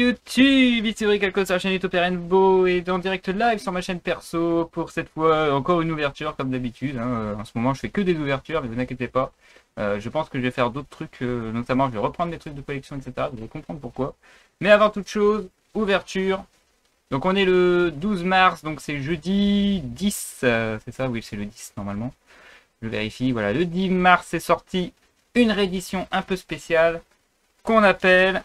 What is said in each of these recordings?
YouTube, ici Ricardo sur la chaîne YouTube Rainbow et en direct live sur ma chaîne perso pour cette fois encore une ouverture comme d'habitude. En ce moment je fais que des ouvertures mais vous inquiétez pas. Je pense que je vais faire d'autres trucs, notamment je vais reprendre des trucs de collection etc. Vous allez comprendre pourquoi. Mais avant toute chose, ouverture. Donc on est le 12 mars, donc c'est jeudi 10, c'est ça, oui c'est le 10 normalement. Je vérifie, voilà, le 10 mars est sorti une réédition un peu spéciale qu'on appelle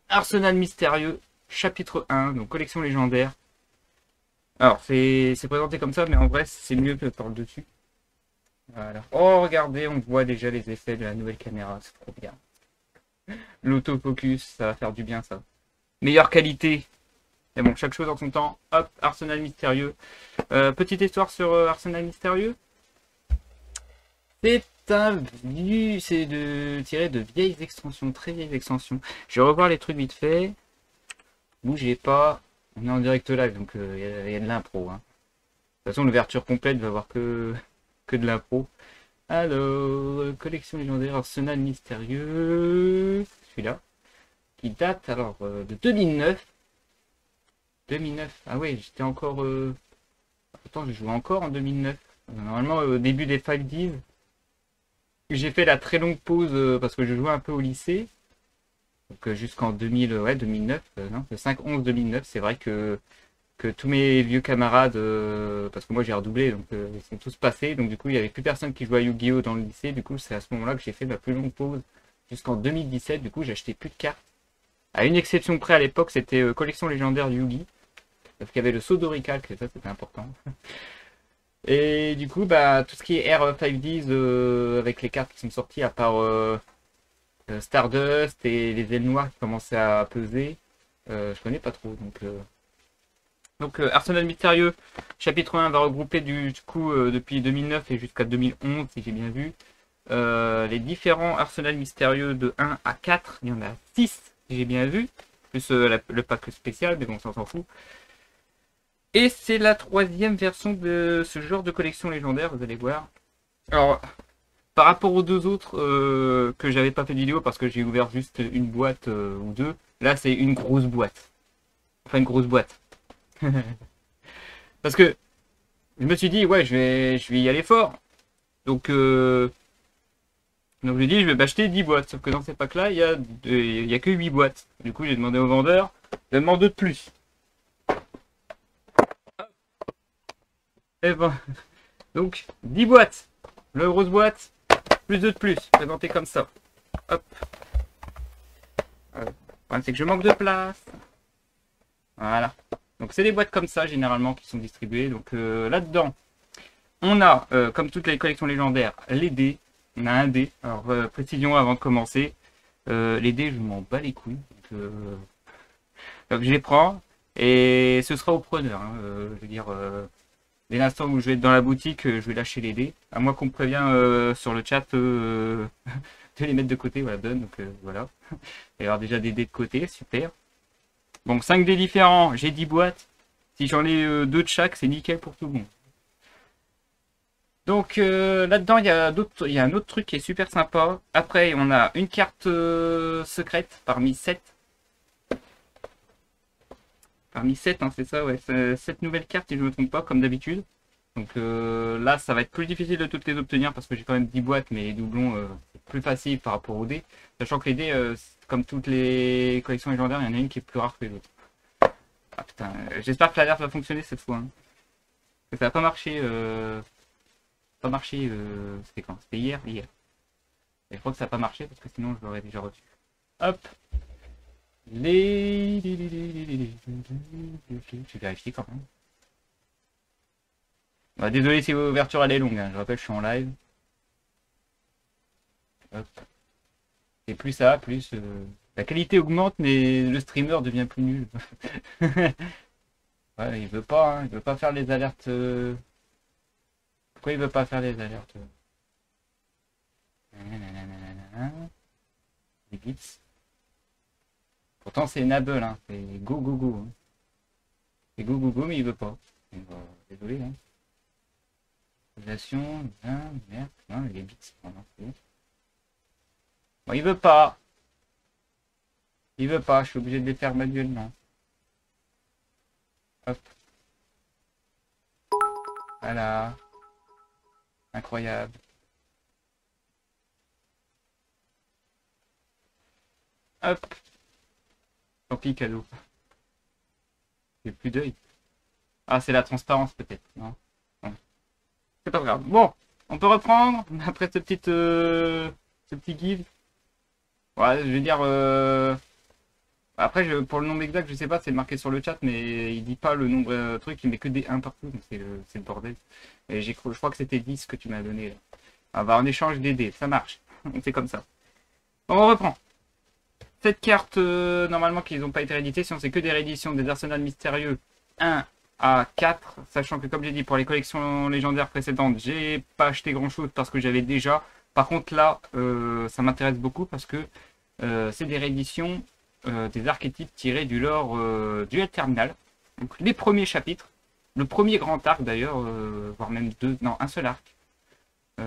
Arsenal Mystérieux, chapitre 1, donc collection légendaire. Alors, c'est présenté comme ça, mais en vrai, c'est mieux que par le dessus. Voilà. Oh, regardez, on voit déjà les effets de la nouvelle caméra, c'est trop bien. L'autofocus, ça va faire du bien, ça. Meilleure qualité. Mais bon, chaque chose en son temps. Hop, Arsenal Mystérieux. Petite histoire sur Arsenal Mystérieux. C'est tiré de vieilles extensions, très vieilles extensions. Je vais revoir les trucs vite fait. Bougez pas. On est en direct live, donc y a de l'impro. Hein. De toute façon, l'ouverture complète va avoir que de l'impro. Alors, collection légendaire Arsenal Mystérieux. Celui-là. Qui date alors de 2009. 2009. Ah ouais, j'étais encore... Attends, je jouais encore en 2009. Normalement, au début des 5Ds. J'ai fait la très longue pause parce que je jouais un peu au lycée. Donc jusqu'en 2000, ouais, 2009, non, le 5-11-2009, c'est vrai que tous mes vieux camarades, parce que moi j'ai redoublé, donc ils sont tous passés, donc du coup il n'y avait plus personne qui jouait à Yu-Gi-Oh dans le lycée, du coup c'est à ce moment-là que j'ai fait ma plus longue pause, jusqu'en 2017, du coup j'ai acheté plus de cartes. À une exception près à l'époque, c'était collection légendaire Yu-Gi, parce qu'il y avait le saut d'Oricalc, et ça c'était important. Et du coup, bah, tout ce qui est R5Ds avec les cartes qui sont sorties, à part Stardust et les ailes noires qui commençaient à peser, je connais pas trop. Donc Arsenal Mystérieux, chapitre 1 va regrouper du coup depuis 2009 et jusqu'à 2011, si j'ai bien vu, les différents Arsenal Mystérieux de 1 à 4. Il y en a 6, si j'ai bien vu, plus le pack spécial, mais bon, ça on s'en fout. Et c'est la troisième version de ce genre de collection légendaire, vous allez voir. Alors, par rapport aux deux autres que j'avais pas fait de vidéo parce que j'ai ouvert juste une boîte ou deux, là c'est une grosse boîte. Enfin une grosse boîte. Parce que je me suis dit, ouais, je vais y aller fort. Donc j'ai dit, je vais m'acheter 10 boîtes. Sauf que dans ces packs-là, il y a que 8 boîtes. Du coup, j'ai demandé au vendeur, demande deux de plus. Et ben, donc 10 boîtes. La grosse boîte, plus 2 de plus. Présenté comme ça. Hop. Le problème, c'est que je manque de place. Voilà. Donc c'est des boîtes comme ça généralement qui sont distribuées. Donc là-dedans, on a, comme toutes les collections légendaires, les dés. On a un dé. Alors précision avant de commencer. Les dés, je m'en bats les couilles. Donc je les prends et ce sera au preneur. Hein. Je veux dire, dès l'instant où je vais être dans la boutique, je vais lâcher les dés. À moins qu'on me prévient sur le chat de les mettre de côté. Voilà, donne. Donc voilà. Il y avoir déjà des dés de côté, super. Bon, 5 dés différents, j'ai 10 boîtes. Si j'en ai 2 de chaque, c'est nickel pour tout le monde. Donc là-dedans, il y a un autre truc qui est super sympa. Après, on a une carte secrète parmi 7. Parmi 7, hein, c'est ça, ouais. 7 nouvelles cartes, si je ne me trompe pas, comme d'habitude. Donc là, ça va être plus difficile de toutes les obtenir parce que j'ai quand même 10 boîtes, mais les doublons, c'est plus facile par rapport aux dés. Sachant que les dés, comme toutes les collections légendaires, il y en a une qui est plus rare que les autres. Ah putain, j'espère que l'alerte va fonctionner cette fois. Hein. Parce que ça n'a pas marché. C'était quand? C'était hier? Hier. Et je crois que ça n'a pas marché parce que sinon je l'aurais déjà reçu. Hop. Je vais vérifier quand même. Bah, désolé si l'ouverture elle est longue. Hein. Je rappelle, je suis en live. Hop. Et plus ça, plus la qualité augmente, mais le streamer devient plus nul. Ouais, il veut pas, hein, il veut pas faire les alertes. Pourquoi il veut pas faire les alertes? Les bits. Pourtant c'est enable, hein. C'est go go go. Hein. C'est go go go, mais il veut pas. Désolé. Hein. Relation, merde, non, les bits. Non, bon, il veut pas. Il veut pas, je suis obligé de les faire manuellement. Hop. Voilà. Incroyable. Hop. Tant pis, cadeau. J'ai plus d'œil. Ah, c'est la transparence peut-être, non? Bon. C'est pas grave. Bon, on peut reprendre après ce petit guide. Ouais, je veux dire. Après, pour le nombre exact, je sais pas, c'est marqué sur le chat, mais il dit pas le nombre truc, il met que des 1 partout, donc c'est le bordel. Et je crois que c'était 10 que tu m'as donné là. On va en échange des dés, ça marche. C'est comme ça. Bon, on reprend. Cette carte, normalement, qu'ils n'ont pas été réédités, sinon c'est que des rééditions des arsenals mystérieux 1 à 4, sachant que comme j'ai dit, pour les collections légendaires précédentes, j'ai pas acheté grand chose parce que j'avais déjà. Par contre là, ça m'intéresse beaucoup parce que c'est des rééditions des archétypes tirés du lore Duel Terminal. Donc les premiers chapitres, le premier grand arc d'ailleurs, voire même deux, non, un seul arc. De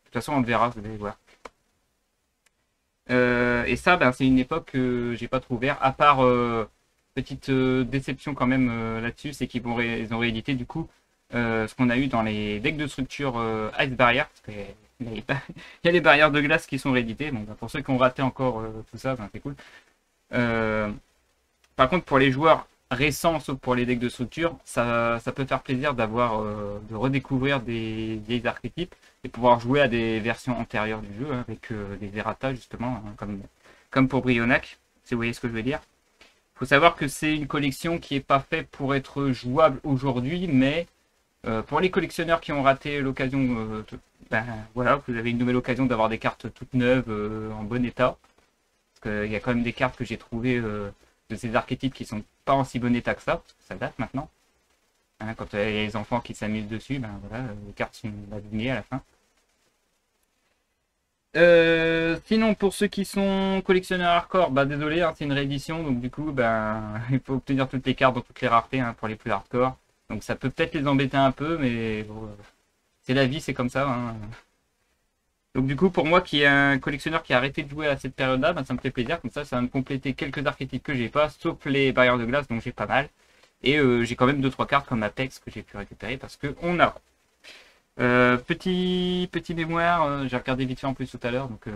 toute façon, on le verra, vous allez voir. Et ça, ben, c'est une époque que j'ai pas trop ouvert, à part petite déception quand même là-dessus, c'est ils ont réédité du coup ce qu'on a eu dans les decks de structure Ice Barrier, parce que il y a les barrières de glace qui sont rééditées. Bon, ben, pour ceux qui ont raté encore tout ça, ben, c'est cool. Par contre, pour les joueurs récents, sauf pour les decks de structure, ça peut faire plaisir d'avoir de redécouvrir des vieilles archétypes et pouvoir jouer à des versions antérieures du jeu, hein, avec des errata justement, hein, comme pour Brionac, si vous voyez ce que je veux dire. Il faut savoir que c'est une collection qui n'est pas faite pour être jouable aujourd'hui, mais pour les collectionneurs qui ont raté l'occasion, ben voilà, vous avez une nouvelle occasion d'avoir des cartes toutes neuves en bon état. Parce qu'il y a quand même des cartes que j'ai trouvées de ces archétypes qui sont pas en si bon état que ça, parce que ça date maintenant. Hein, quand il y a les enfants qui s'amusent dessus, ben voilà, les cartes sont abîmées à la fin. Sinon, pour ceux qui sont collectionneurs hardcore, bah désolé, hein, c'est une réédition, donc du coup, ben il faut obtenir toutes les cartes dans toutes les raretés, hein, pour les plus hardcore. Donc ça peut peut-être les embêter un peu, mais bon, c'est la vie, c'est comme ça. Hein. Donc du coup, pour moi qui est un collectionneur qui a arrêté de jouer à cette période-là, ben, ça me fait plaisir. Comme ça va me compléter quelques archétypes que j'ai pas, sauf les barrières de glace, donc j'ai pas mal. Et j'ai quand même 2-3 cartes comme Apex que j'ai pu récupérer parce que on a. Petit mémoire, j'ai regardé vite fait en plus tout à l'heure, donc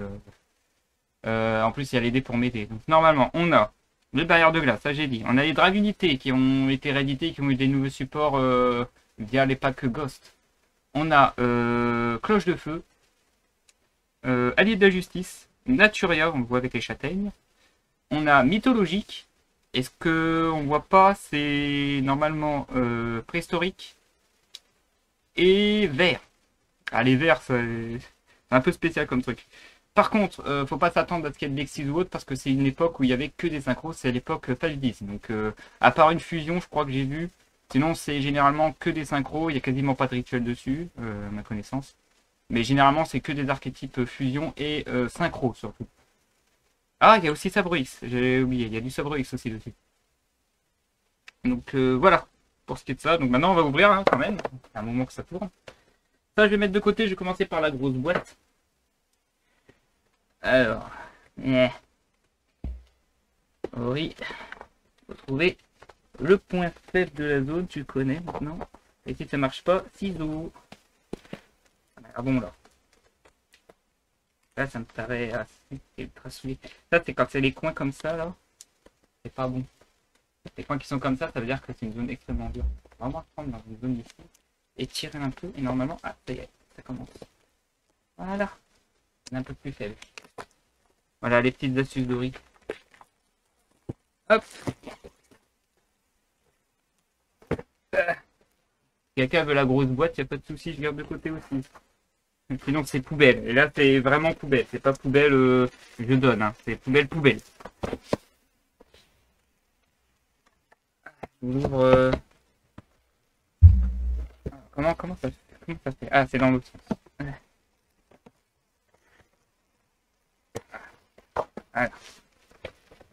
en plus il y a les dés pour m'aider. Donc normalement, on a les barrières de glace, ça j'ai dit. On a les Dragunités qui ont été réédités, qui ont eu des nouveaux supports via les packs Ghost. On a Cloche de Feu, Allié de la Justice, Naturia, on le voit avec les châtaignes. On a Mythologique. Est-ce que on voit pas, c'est normalement préhistorique et vert. Ah, les verts, c'est un peu spécial comme truc. Par contre, faut pas s'attendre à ce qu'il y ait de Lexis ou autre parce que c'est une époque où il y avait que des synchros, c'est l'époque 5-10. Donc, à part une fusion, je crois que j'ai vu. Sinon, c'est généralement que des synchros, il y a quasiment pas de rituel dessus, à ma connaissance. Mais généralement, c'est que des archétypes fusion et synchro surtout. Ah, il y a aussi Sabrix, j'ai oublié, il y a du Sabrix aussi dessus. Donc voilà, pour ce qui est de ça. Donc maintenant, on va ouvrir hein, quand même. C'est un moment que ça tourne. Ça, je vais mettre de côté. Je vais commencer par la grosse boîte. Alors, oui, faut trouver le point faible de la zone. Tu le connais maintenant. Et si ça marche pas, ciseaux. Ah bon là. Là, ça me paraît assez ultra souillé. Ça, c'est quand c'est les coins comme ça là. C'est pas bon. Les coins qui sont comme ça veut dire que c'est une zone extrêmement dure. On va vraiment prendre dans une zone ici et tirer un peu. Et normalement, ah, ça y est, ça commence. Voilà. C'est un peu plus faible. Voilà les petites astuces de riz. Hop. Quelqu'un veut la grosse boîte, il n'y a pas de souci, je garde de côté aussi. Sinon c'est poubelle. Et là c'est vraiment poubelle. C'est pas poubelle je donne, hein. C'est poubelle poubelle. J'ouvre. Comment ça se fait? Ah, c'est dans l'autre sens. Voilà.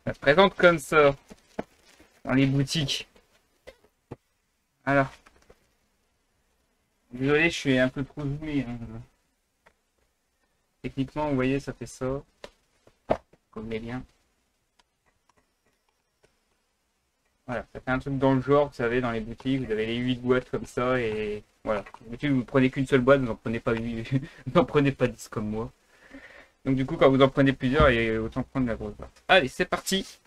Ça se présente comme ça dans les boutiques. Alors. Désolé, je suis un peu trop zoomé. Hein. Techniquement, vous voyez, ça fait ça. Comme les liens. Voilà, ça fait un truc dans le genre, vous savez, dans les boutiques, vous avez les 8 boîtes comme ça, et voilà. D'habitude, vous prenez qu'une seule boîte, vous n'en prenez pas 8, vous n'en prenez pas 10 comme moi. Donc du coup, quand vous en prenez plusieurs, il y a autant prendre la grosse boîte. Allez, c'est parti.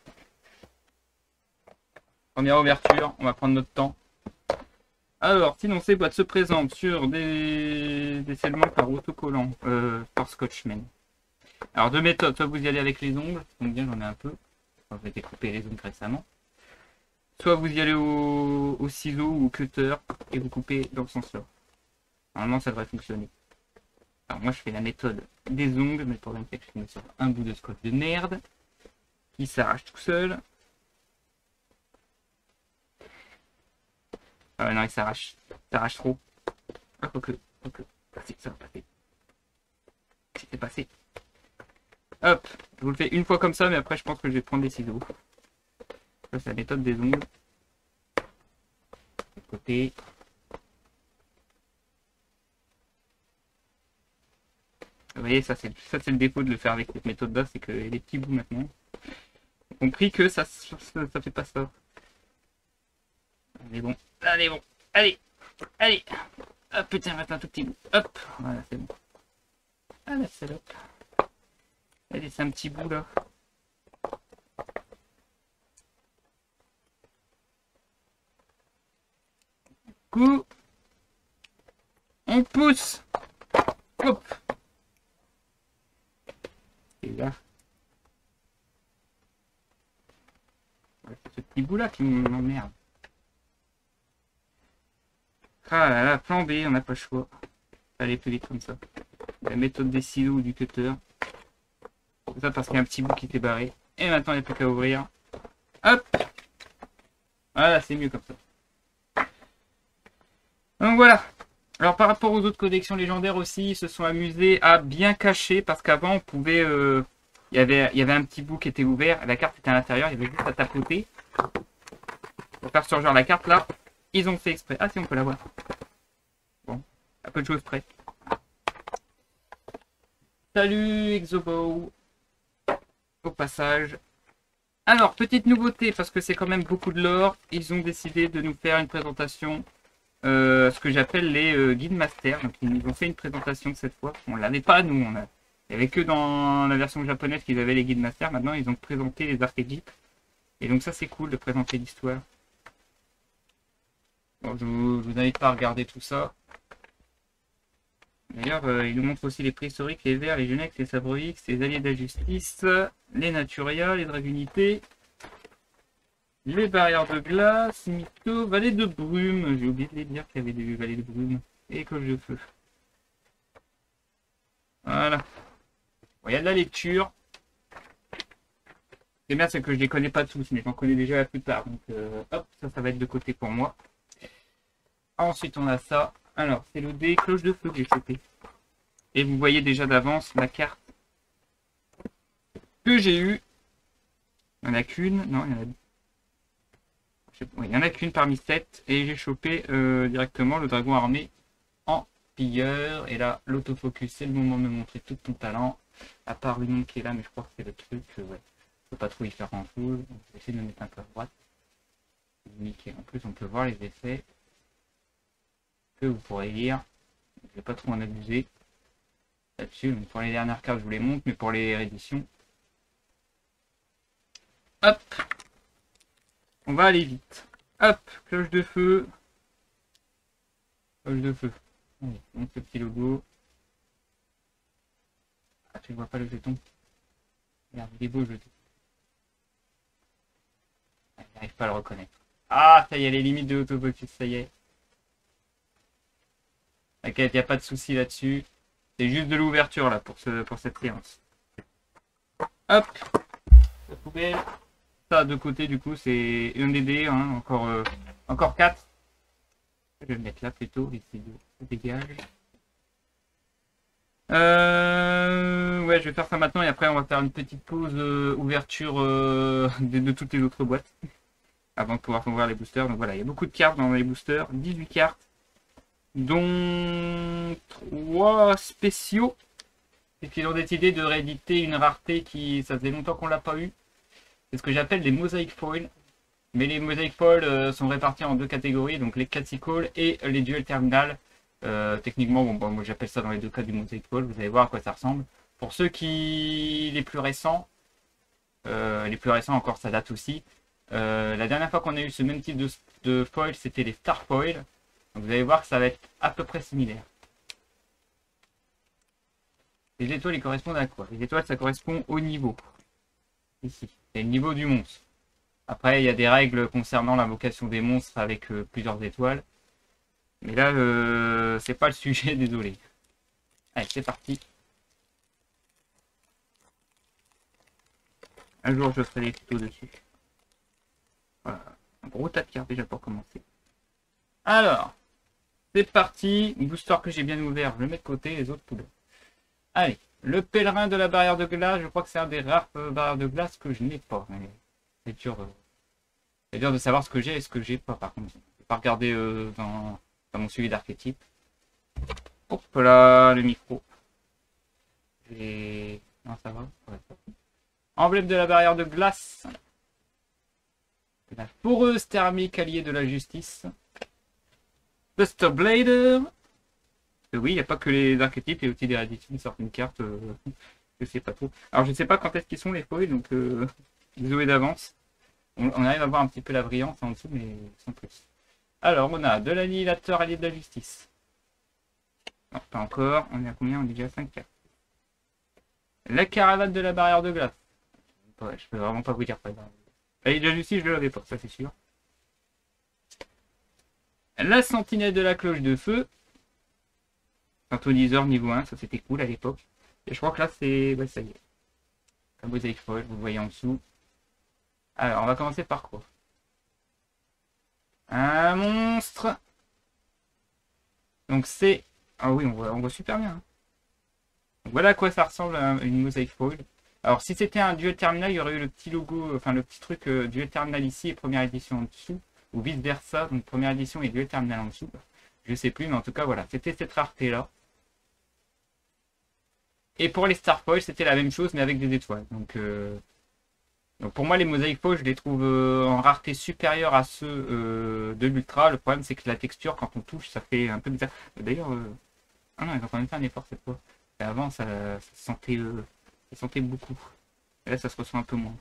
Première ouverture, on va prendre notre temps. Alors, sinon, ces boîtes se présentent sur des scellements par autocollant, par Scotchman. Alors, deux méthodes, soit vous y allez avec les ongles, donc bien j'en ai un peu, enfin, j'ai découpé les ongles récemment. Soit vous y allez au ciseau ou au cutter et vous coupez dans ce sens-là. Normalement, ça devrait fonctionner. Alors, moi, je fais la méthode des ongles, mais le problème, c'est que je mets sur un bout de scotch de merde qui s'arrache tout seul. Ah non, il s'arrache. Il s'arrache trop. Ah, ok. Ça va passer. C'était passé. Hop, je vous le fais une fois comme ça, mais après, je pense que je vais prendre des ciseaux. Ça, c'est la méthode des ongles. De côté. Vous voyez, ça c'est le défaut de le faire avec cette méthode-là, c'est que les petits bouts maintenant. J'ai compris que ça fait pas ça. Allez bon, allez. Hop, putain, maintenant un tout petit bout. Hop, voilà, c'est bon. Ah la salope. Allez, c'est un petit bout là. Coup. On pousse. Hop. Et là. C'est ce petit bout là qui m'emmerde. Ah là là, plan B, on n'a pas le choix. Allez plus vite comme ça. La méthode des ciseaux ou du cutter. Ça parce qu'il y a un petit bout qui était barré. Et maintenant il n'y a plus qu'à ouvrir. Hop. Voilà, c'est mieux comme ça. Donc voilà. Alors par rapport aux autres collections légendaires aussi, ils se sont amusés à bien cacher parce qu'avant on pouvait... il y avait un petit bout qui était ouvert, la carte était à l'intérieur, il y avait juste à tapoter. Pour faire surgir la carte là, ils ont fait exprès. Ah si, on peut la voir. Bon, à peu de choses près. Salut Exobow. Au passage. Alors, petite nouveauté, parce que c'est quand même beaucoup de lore, ils ont décidé de nous faire une présentation, ce que j'appelle les Guild Masters. Donc ils nous ont fait une présentation cette fois. On l'avait pas nous, il n'y avait que dans la version japonaise qu'ils avaient les Guild Masters. Maintenant ils ont présenté les archétypes. Et donc ça c'est cool de présenter l'histoire. Bon, je vous invite pas à regarder tout ça. D'ailleurs, il nous montre aussi les préhistoriques, les vers, les genex, les sabres X, les alliés de la justice, les naturia, les dragunités, les barrières de glace, mythos, vallées de brume. J'ai oublié de les dire qu'il y avait des vallées de brume et cloches de feu. Voilà. Bon, il y a de la lecture. Ce qui est bien, c'est que je les connais pas tous, mais j'en connais déjà la plupart. Donc, hop, ça va être de côté pour moi. Ensuite, on a ça. Alors, c'est le dé cloche de feu que j'ai chopé. Et vous voyez déjà d'avance la carte que j'ai eue. Il n'y en a qu'une. Non, il y en a deux. Oui, il n'y en a qu'une parmi 7. Et j'ai chopé directement le dragon armé en pilleur. Et là, l'autofocus, c'est le moment de me montrer tout ton talent. À part le nom qui est là, mais je crois que c'est le truc. Ouais. Je ne peux pas trop y faire grand chose. Donc, je vais essayer de me mettre un peu à droite. Nickel. En plus, on peut voir les effets que vous pourrez lire. Je ne vais pas trop en abuser là-dessus. Pour les dernières cartes, je vous les montre, mais pour les rééditions, hop, on va aller vite. Hop, cloche de feu. Cloche de feu. Allez, montre ce petit logo. Ah, tu ne vois pas le jeton. Regarde, il est beau le jeton. Ah, il n'arrive pas à le reconnaître. Ah, ça y est, les limites de l'autofocus, ça y est. T'inquiète, il n'y a pas de souci là-dessus. C'est juste de l'ouverture là pour cette séance. Hop, la poubelle. Ça de côté du coup c'est un des dés, hein, encore 4. Je vais le mettre là plutôt, ici ça dégage. Ouais, je vais faire ça maintenant et après on va faire une petite pause ouverture de toutes les autres boîtes. Avant de pouvoir ouvrir les boosters. Donc voilà, il y a beaucoup de cartes dans les boosters, 18 cartes. Dont 3 spéciaux. Et qu'ils ont décidé de rééditer une rareté qui, ça faisait longtemps qu'on l'a pas eu. C'est ce que j'appelle des mosaïques foil. Mais les Mosaic Foil sont répartis en deux catégories, donc les Classical et les Duel Terminal. Techniquement, bon, moi j'appelle ça dans les deux cas du Mosaic Foil, vous allez voir à quoi ça ressemble. Pour ceux qui les plus récents encore ça date aussi. La dernière fois qu'on a eu ce même type de foil, c'était les Star Foil. Donc vous allez voir que ça va être à peu près similaire. Les étoiles, ils correspondent à quoi? Les étoiles, ça correspond au niveau. Ici, c'est le niveau du monstre. Après, il y a des règles concernant l'invocation des monstres avec plusieurs étoiles. Mais là, c'est pas le sujet, désolé. Allez, c'est parti. Un jour, je ferai des tutos dessus. Voilà. Un gros tas de cartes déjà pour commencer. Alors, c'est parti. Booster que j'ai bien ouvert, je le mets de côté, les autres poubelles. Allez, le pèlerin de la barrière de glace, je crois que c'est un des rares barrières de glace que je n'ai pas. C'est dur, de savoir ce que j'ai et ce que j'ai pas par contre. Je vais pas regarder dans mon suivi d'archétype. Hop là, le micro. Non, ça va. Ouais, ça va. Emblème de la barrière de glace. La foreuse thermique alliée de la justice. Buster Blader. Oui, il n'y a pas que les archétypes, il y a aussi des rééditions qui sortent une carte. Je sais pas trop. Alors je sais pas quand est-ce qu'ils sont les foils, donc désolé d'avance. On arrive à voir un petit peu la brillance en dessous, mais sans plus. Alors on a de l'annihilateur allié de la justice. Non, pas encore. On est à combien? On est déjà à 5 cartes. La caravane de la barrière de glace. Ouais, je peux vraiment pas vous dire pas. Allié de la justice, je ne l'avais pas, ça c'est sûr. La sentinelle de la cloche de feu. Synthoniseur niveau 1, ça c'était cool à l'époque. Et je crois que là c'est... Ouais, ça y est. Un Mosaic Foil, vous le voyez en dessous. Alors, on va commencer par quoi? Un monstre. Donc c'est... Ah oui, on voit super bien. Donc, voilà à quoi ça ressemble à une Mosaic Foil. Alors si c'était un Duel Terminal, il y aurait eu le petit logo, enfin le petit truc Duel Terminal ici et première édition en dessous. Ou vice versa, donc première édition et Duel Terminal en dessous. Je sais plus, mais en tout cas voilà, c'était cette rareté là. Et pour les Star Foil, c'était la même chose mais avec des étoiles. Donc pour moi les Mosaic Foil, je les trouve en rareté supérieure à ceux de l'Ultra. Le problème c'est que la texture, quand on touche, ça fait un peu bizarre. D'ailleurs, ah non, ils ont quand même fait un effort cette fois. Et avant, ça sentait beaucoup. Et là, ça se ressent un peu moins.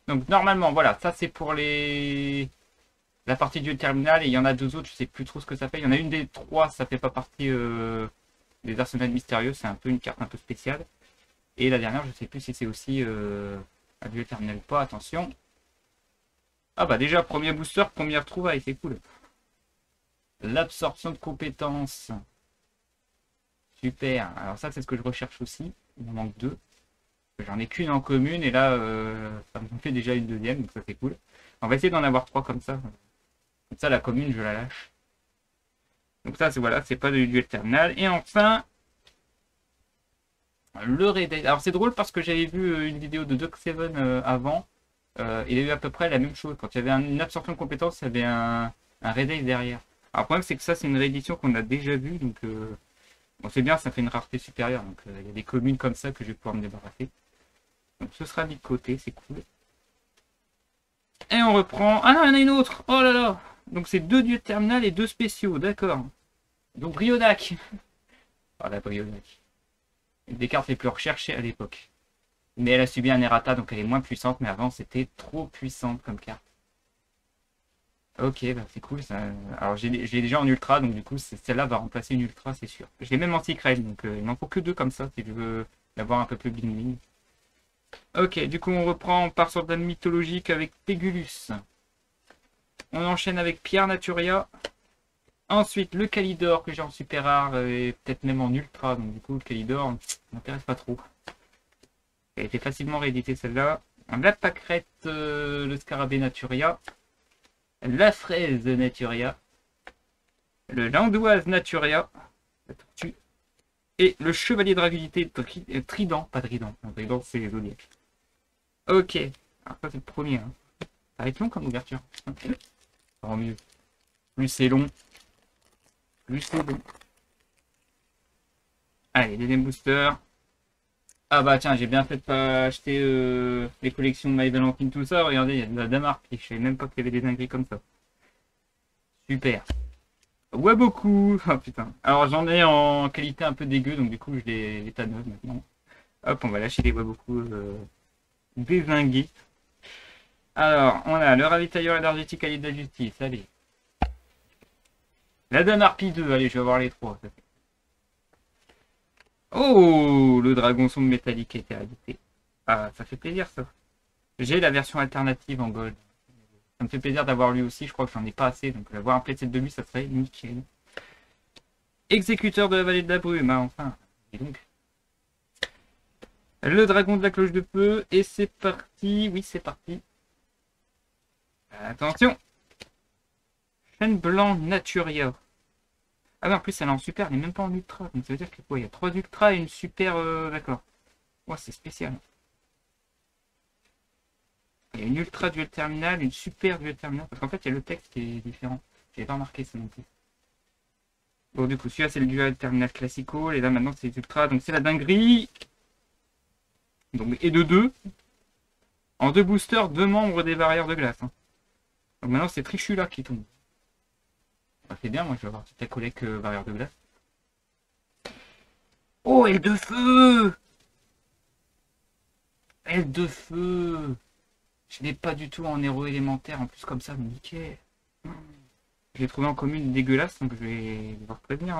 Donc normalement, voilà, ça c'est pour la partie du terminal. Et il y en a deux autres, je sais plus trop ce que ça fait. Il y en a une des trois, ça fait pas partie des arsenals mystérieux. C'est un peu une carte un peu spéciale. Et la dernière, je sais plus si c'est aussi un duel terminal ou pas. Attention. Ah bah déjà, premier booster, première trouvaille, c'est cool. L'absorption de compétences. Super. Alors ça, c'est ce que je recherche aussi. Il m'en manque deux. J'en ai qu'une en commune et là, ça me fait déjà une deuxième, donc ça c'est cool. On va essayer d'en avoir trois comme ça. Comme ça, la commune, je la lâche. Donc ça, c'est voilà, c'est pas de duel terminal. Et enfin, le Red Dead. Alors c'est drôle parce que j'avais vu une vidéo de Doc7 avant. Il y a eu à peu près la même chose. Quand il y avait une absorption de compétences, il y avait un Red Dead derrière. Alors le problème, c'est que ça, c'est une réédition qu'on a déjà vue, donc... Bon, c'est bien, ça fait une rareté supérieure, donc il y a des communes comme ça que je vais pouvoir me débarrasser. Donc ce sera mis de côté, c'est cool. Et on reprend... Ah non, il y en a une autre. Oh là là. Donc c'est deux duels terminal et deux spéciaux, d'accord. Donc Briodac. Oh la Briodac. Une des cartes les plus recherchées à l'époque. Mais elle a subi un errata, donc elle est moins puissante, mais avant c'était trop puissante comme carte. Ok, bah c'est cool ça. Alors j'ai déjà en ultra, donc du coup celle-là va remplacer une ultra, c'est sûr. Je l'ai même en secret, donc il m'en faut que deux comme ça si je veux l'avoir un peu plus bling bling. Ok, du coup on reprend, on part sur de la mythologique avec Pégulus. On enchaîne avec Pierre Naturia. Ensuite le Calidor que j'ai en super rare et peut-être même en ultra, donc du coup le Calidor m'intéresse pas trop. Elle a été facilement rééditée celle-là. La pâquerette, le Scarabée Naturia. La fraise Naturia, le landoise Naturia, la tortue, et le chevalier de dragonité Trident, pas Trident, Trident c'est les Zodiacs. Ok, alors ça c'est le premier. Hein. Ça va être long comme ouverture. Tant mieux. Plus c'est long, plus c'est bon. Allez, deuxième booster. Ah bah tiens, j'ai bien fait de pas acheter les collections de My Valentine, tout ça. Regardez, il y a de la Damarque. Je savais même pas qu'il y avait des dingueries comme ça. Super. Ouais, beaucoup. Ah putain. Alors j'en ai en qualité un peu dégueu, donc du coup je les tanneuse maintenant. Hop, on va lâcher les beaucoup dézingués. Alors, on a le ravitailleur énergétique allié de la justice. Allez. La Dame Harpie 2. Allez, je vais voir les trois. Oh, le dragon sombre métallique a été réédité. Ah, ça fait plaisir ça. J'ai la version alternative en gold. Ça me fait plaisir d'avoir lui aussi. Je crois que j'en ai pas assez, donc avoir un playset de lui, ça serait nickel. Exécuteur de la vallée de la brume, hein, enfin. Et donc. Le dragon de la cloche de feu. Et c'est parti. Oui, c'est parti. Attention. Chêne blanc Naturia. Ah mais en plus elle est en super, elle est même pas en ultra. Donc ça veut dire que quoi, il y a 3 ultra et une super. D'accord. Ouais, c'est spécial. Il y a une ultra duel terminal, une super duel terminal. Parce qu'en fait, il y a le texte qui est différent. J'avais pas remarqué ça non plus. Bon, du coup, celui-là, c'est le duel terminal classico. Et là, maintenant, c'est les ultras. Donc, c'est la dinguerie. Donc, et de 2. En 2 boosters, 2 membres des barrières de glace. Hein. Donc, maintenant, c'est Trichula qui tombe. Ça fait bien, moi, je vais avoir toute la collecte barrière de glace. Oh, aile de feu! Aile de feu! Je l'ai pas du tout en héros élémentaire. En plus, comme ça, nickel. Je l'ai trouvé en commune dégueulasse, donc je vais devoir prévenir.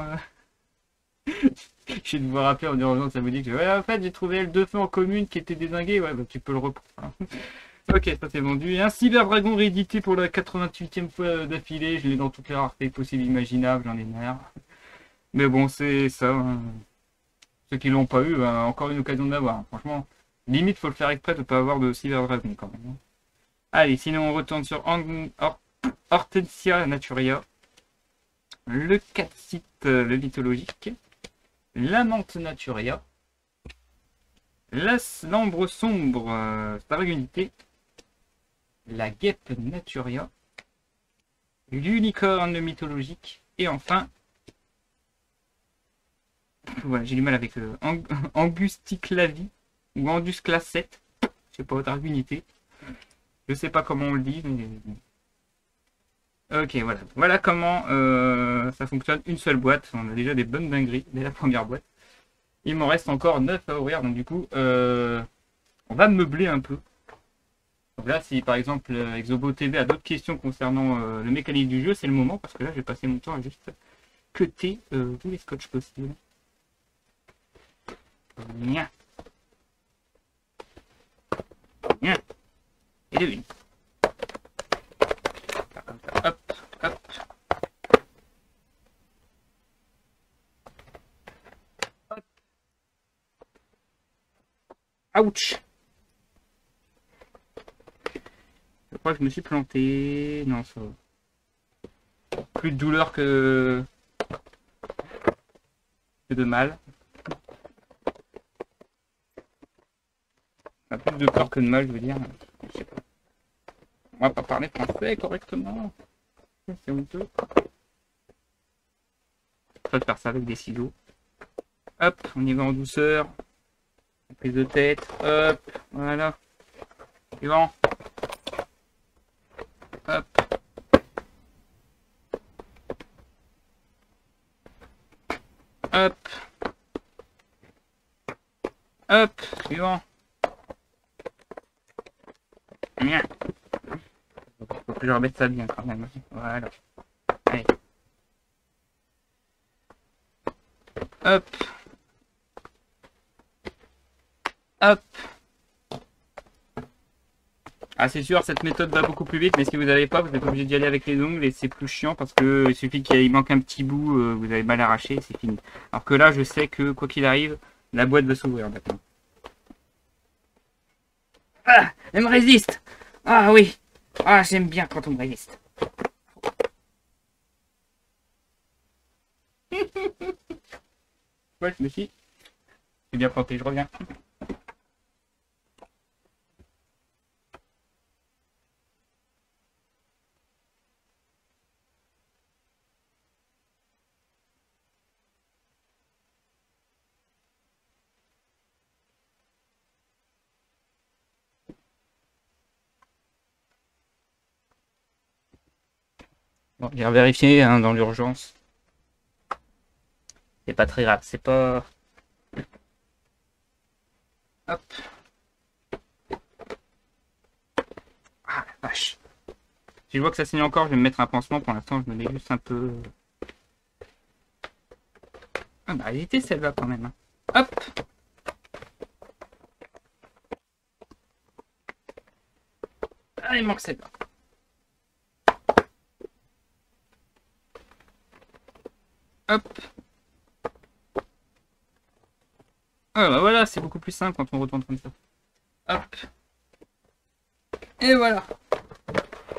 Je vais devoir rappeler en disant ça vous dit que ouais, en fait j'ai trouvé le 2 feu en commune qui était dézingué. Ouais, bah tu peux le reprendre. Ok, ça c'est vendu. Et un cyber dragon réédité pour la 88e fois d'affilée. Je l'ai dans toutes les raretés possibles imaginables, j'en ai marre. Mais bon, c'est ça. Hein. Ceux qui l'ont pas eu, ben, encore une occasion de l'avoir. Franchement, limite faut le faire exprès de pas avoir de cyber dragon quand même. Allez, sinon on retourne sur Hortensia Naturia. Le 4 site, le mythologique. La menthe Naturia. L'ambre sombre, Star Unité. La guêpe Naturia. L'unicorne mythologique. Et enfin, voilà, j'ai du mal avec Angusticlavi ou Andus classe 7. Je sais pas, autre unité. Je sais pas comment on le dit, mais. Ok, voilà. Voilà comment ça fonctionne. Une seule boîte. On a déjà des bonnes dingueries dès la première boîte. Il m'en reste encore 9 à ouvrir, donc du coup, on va meubler un peu. Donc là, si par exemple Exobo TV a d'autres questions concernant le mécanisme du jeu, c'est le moment, parce que là, je vais passer mon temps à juste cutter tous les scotch possibles. Nya. Nya. Et de une. Hop, hop. Hop. Ouch. Je crois que je me suis planté. Non, ça va. Plus de douleur que de mal. Enfin, plus de peur que de mal, je veux dire. Je sais pas. On va pas parler français correctement. C'est honteux. Je vais faire ça avec des ciseaux. Hop, on y va en douceur. Prise de tête. Hop, voilà. Suivant. Hop. Hop. Hop. Suivant. Bien. Faut que je remette ça bien quand même. Voilà. Allez. Hop. Hop. Ah c'est sûr, cette méthode va beaucoup plus vite, mais si vous n'avez pas, vous êtes obligé d'y aller avec les ongles et c'est plus chiant parce que il suffit qu'il manque un petit bout, vous avez mal arraché et c'est fini. Alors que là, je sais que quoi qu'il arrive, la boîte va s'ouvrir maintenant. Ah, elle me résiste. Ah oui. Ah, j'aime bien quand on me résiste. Ouais, je me suis. J'ai bien planté, je reviens. Bon, j'ai vérifié hein, dans l'urgence. C'est pas très grave, c'est pas... Hop. Ah la vache. Si je vois que ça saigne encore, je vais me mettre un pansement. Pour l'instant, je me mets juste un peu... Ah bah, elle était celle-là quand même. Hein. Hop. Ah, il manque celle-là. Hop. Ah bah voilà, c'est beaucoup plus simple quand on retourne comme ça. Hop. Et voilà.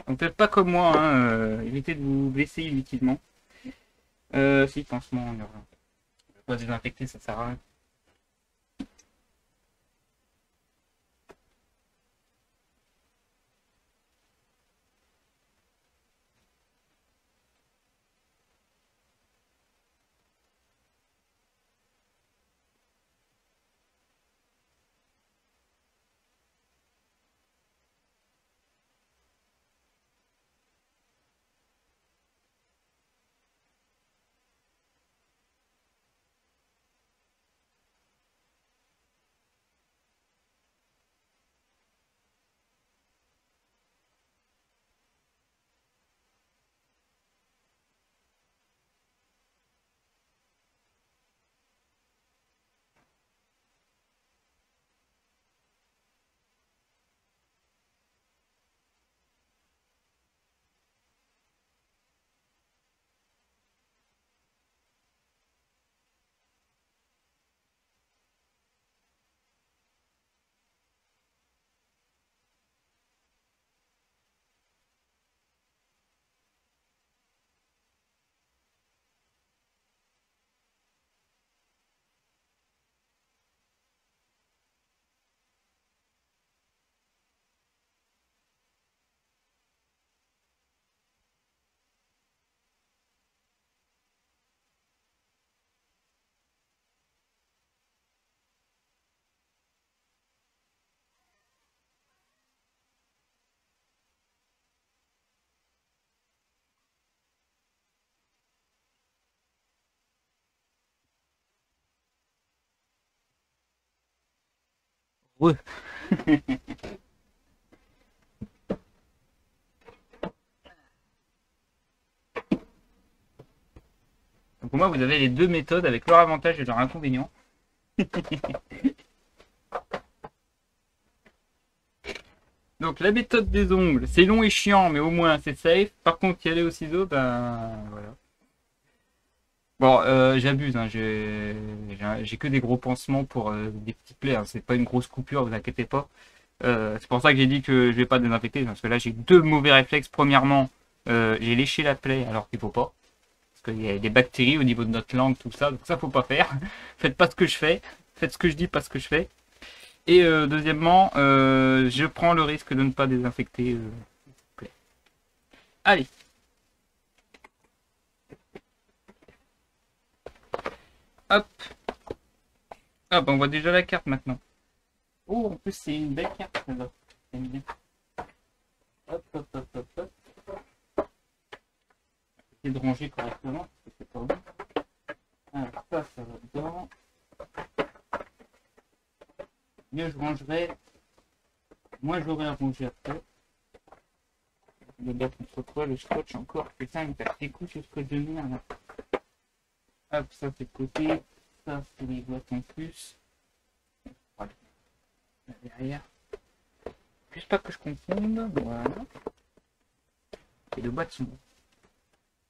Donc faites pas comme moi, hein, évitez de vous blesser inutilement. Si, pansement en urgence. Je vais pas désinfecter, ça sert à rien. Ouais. Donc pour moi, vous avez les deux méthodes avec leur avantage et leur inconvénient. Donc la méthode des ongles, c'est long et chiant, mais au moins c'est safe. Par contre, y aller au ciseau, ben voilà. Bon, j'abuse, hein, j'ai que des gros pansements pour des petits plaies. Hein. C'est pas une grosse coupure, vous inquiétez pas. C'est pour ça que j'ai dit que je vais pas désinfecter, parce que là j'ai deux mauvais réflexes. Premièrement, j'ai léché la plaie alors qu'il faut pas. Parce qu'il y a des bactéries au niveau de notre langue, tout ça, donc ça faut pas faire. Faites pas ce que je fais, faites ce que je dis, pas ce que je fais. Et deuxièmement, je prends le risque de ne pas désinfecter. Allez. Hop. Hop, on voit déjà la carte maintenant. Oh, en plus c'est une belle carte là. J'aime bien. Hop, hop, hop, hop, hop. Essayer de ranger correctement, parce que c'est pas bon. Alors ça va dedans. Mieux je rangerai, moins j'aurai à ranger après. Le battre contre quoi, le scotch encore, putain, il tape des coups sur ce scotch de merde. Hop, ça c'est de côté, ça c'est les boîtes en plus. Voilà. Là, derrière. Juste pas que je confonde, voilà. Les deux boîtes sont bonnes.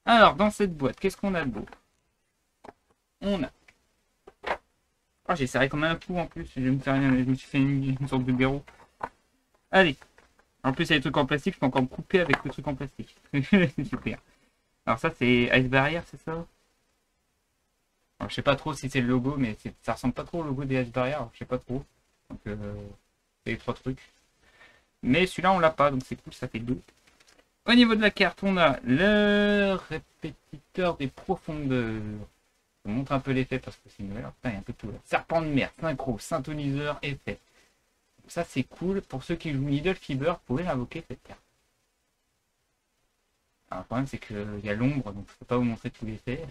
Alors, dans cette boîte, qu'est-ce qu'on a de beau? On a... Oh, j'ai serré comme un coup en plus, je me suis fait une sorte de verrou. Allez. En plus, il y a des trucs en plastique, je peux encore me couper avec le truc en plastique. Super. Alors ça, c'est Ice Barrier, c'est ça? Alors, je sais pas trop si c'est le logo, mais ça ressemble pas trop au logo des Ice Barrier, alors je sais pas trop. Donc, c'est les trois trucs. Mais celui-là, on l'a pas, donc c'est cool, ça fait deux. Au niveau de la carte, on a le répétiteur des profondeurs. Je vous montre un peu l'effet parce que c'est une valeur. Putain, il y a un peu tout là. Serpent de mer, synchro, synthoniseur, effet. Donc ça, c'est cool. Pour ceux qui jouent Needle Fever, vous pouvez l'invoquer cette carte. Alors, le problème, c'est qu'il y a l'ombre, donc je peux pas vous montrer tous les faits.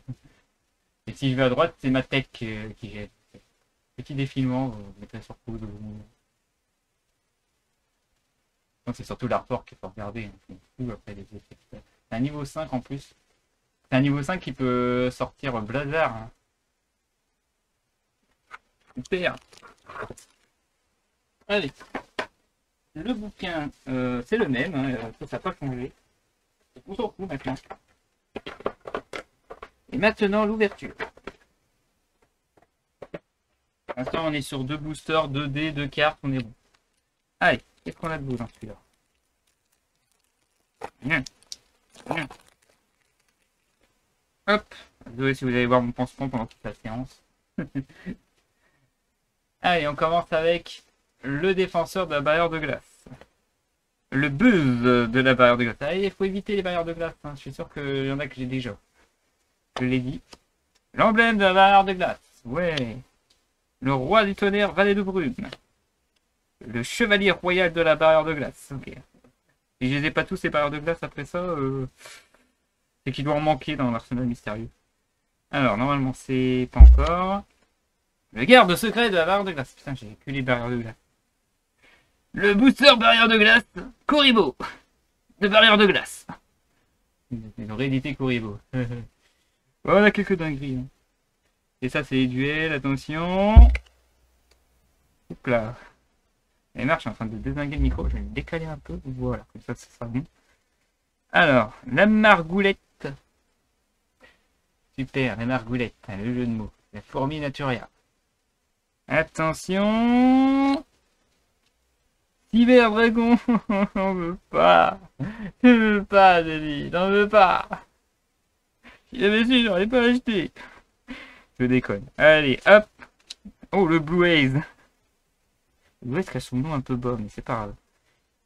Et si je vais à droite, c'est ma tête qui gêne. Petit défilement, vous mettez sur coude. Non, c'est surtout l'artwork qu'il faut regarder. Hein. Fou, après les effets. C'est un niveau 5 en plus. C'est un niveau 5 qui peut sortir Blazar. Hein. Super. Allez. Le bouquin, c'est le même. Hein, ça n'a pas changé. On s'en fout maintenant. Et maintenant, l'ouverture. Pour l'instant, on est sur 2 boosters, 2 dés, 2 cartes, on est bon. Allez, qu'est-ce qu'on a de beau dans celui-là? Hop, désolé si vous allez voir mon pansement pendant toute la séance. Allez, on commence avec le défenseur de la barrière de glace. Le buzz de la barrière de glace. Allez, il faut éviter les barrières de glace. Hein. Je suis sûr qu'il y en a que j'ai déjà. Je l'ai dit. L'emblème de la barrière de glace. Ouais. Le roi du tonnerre, valet de brume. Le chevalier royal de la barrière de glace. Ok. Si je les ai pas tous ces barrières de glace après ça, c'est qu'il doit en manquer dans l'arsenal mystérieux. Alors, normalement, c'est pas encore. Le garde secret de la barrière de glace. Putain, j'ai que les barrières de glace. Le booster barrière de glace, Kuribo. De barrière de glace. Ils ont réédité Kuribo. Voilà quelques dingueries. Hein. Et ça, c'est les duels. Attention. Hop là. Et marche, je suis en train de dézinguer le micro. Je vais le décaler un peu. Voilà, comme ça sera bon. Alors, la margoulette. Super, la margoulette. Le jeu de mots. La fourmi naturia. Attention. Cyber Dragon. On veut pas. Je veux pas, David. On veut pas. Si j'avais su, j'aurais pas acheté. Je déconne. Allez, hop. Oh, le Blue Haze. Le Blue Haze qui a son nom un peu bas, mais c'est pas grave.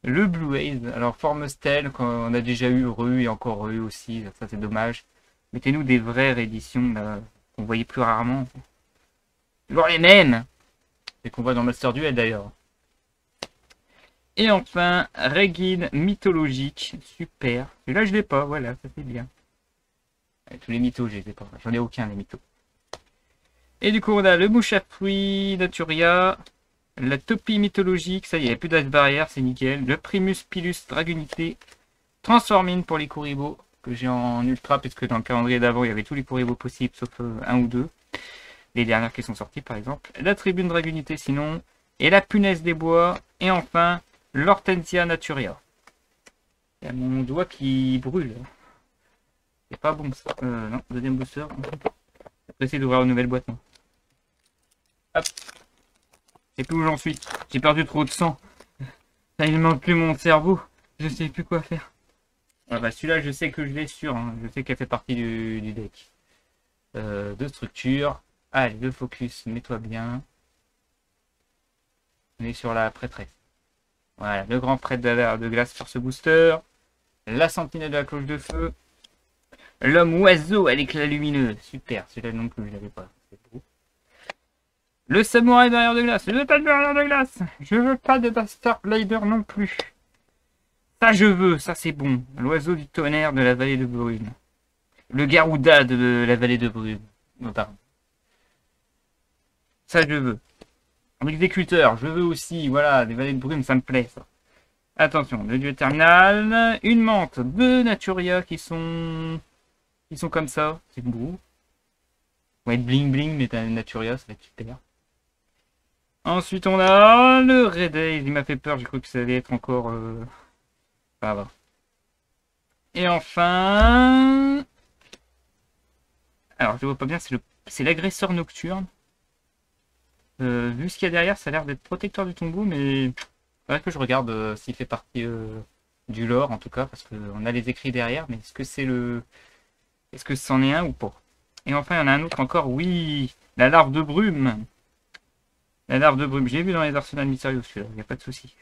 Le Blue Haze. Alors, forme stèle, on a déjà eu Rue et encore Rue aussi. Ça, c'est dommage. Mettez-nous des vraies rééditions, là, qu'on voyait plus rarement. Toujours les mêmes. Et qu'on voit dans Master Duel, d'ailleurs. Et enfin, Regine mythologique. Super. Et là, je l'ai pas. Voilà, ça fait bien. Et tous les mythos, je les ai pas. J'en ai aucun, les mythos. Et du coup, on a le mouche à fruits Naturia. La topie mythologique. Ça y est, il n'y a plus d'ice barrière, c'est nickel. Le Primus Pilus Dragunité. Transformine pour les Kuribo. Que j'ai en ultra, puisque dans le calendrier d'avant, il y avait tous les Kuribo possibles, sauf un ou deux. Les dernières qui sont sorties, par exemple. La Tribune Dragunité, sinon. Et la Punaise des Bois. Et enfin, l'Hortensia Naturia. Il y a mon doigt qui brûle. C'est pas bon ça. Non, deuxième booster. Je vais essayer d'ouvrir une nouvelle boîte. Non. Hop. Je sais plus où j'en suis. J'ai perdu trop de sang. Ça, il manque plus mon cerveau. Je sais plus quoi faire. Ah bah celui-là, je sais que je l'ai sûr. Hein. Je sais qu'elle fait partie du deck. De structure. Allez, le focus, mets-toi bien. On est sur la prêtresse. Voilà, le grand prêtre de glace sur ce booster. La sentinelle de la cloche de feu. L'homme oiseau à l'éclat lumineux. Super, celui-là non plus, je l'avais pas. C'est beau. Le samouraï barrière de glace. Je veux pas de barrière de glace. Je veux pas de Bastard Glider non plus. Ça je veux, ça c'est bon. L'oiseau du tonnerre de la vallée de brume. Le Garuda de la vallée de brume. Oh, pardon. Ça je veux. En exécuteur, je veux aussi. Voilà, des vallées de brume, ça me plaît ça. Attention, le dieu terminal. Une menthe, 2 Naturia qui sont comme ça. C'est beau. On va être bling bling, mais t'as une Naturia, ça va être super. Ensuite, on a le Red Ace. Il m'a fait peur, j'ai cru que ça allait être encore... Ça va. Et enfin... Alors, je vois pas bien, c'est l'agresseur nocturne. Vu ce qu'il y a derrière, ça a l'air d'être protecteur du tombeau, mais... Faudrait que je regarde s'il fait partie du lore, en tout cas, parce qu'on a les écrits derrière, mais est-ce que c'est le... Est-ce que c'en est un ou pas? Et enfin, il y en a un autre encore, oui, la larve de brume. La larve de brume, j'ai vu dans les arsenals mystérieux, celui-là, il n'y a pas de souci.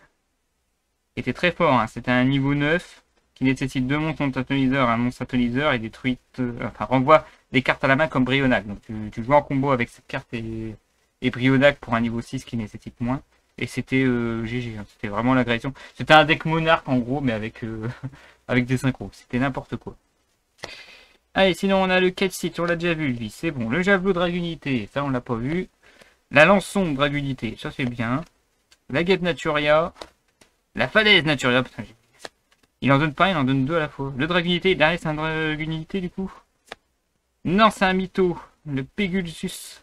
Il était très fort, hein. C'était un niveau 9, qui nécessite 2 monstres atomiseurs, un monstre atomiseur, et détruit, enfin, renvoie des cartes à la main comme Brionac. Donc tu joues en combo avec cette carte et Brionac pour un niveau 6 qui nécessite moins. Et c'était GG, hein. C'était vraiment l'agression. C'était un deck monarque en gros, mais avec, avec des synchros. C'était n'importe quoi. Allez, sinon on a le Ketsit, on l'a déjà vu lui, c'est bon. Le Javelot Dragunité, ça on l'a pas vu. La Lançon Dragunité, ça c'est bien. La Guêpe Naturia. La Falaise Naturia, putain, il en donne pas, il en donne deux à la fois. Le Dragunité, derrière c'est un Dragunité du coup. Non, c'est un mytho. Le Pegulsus.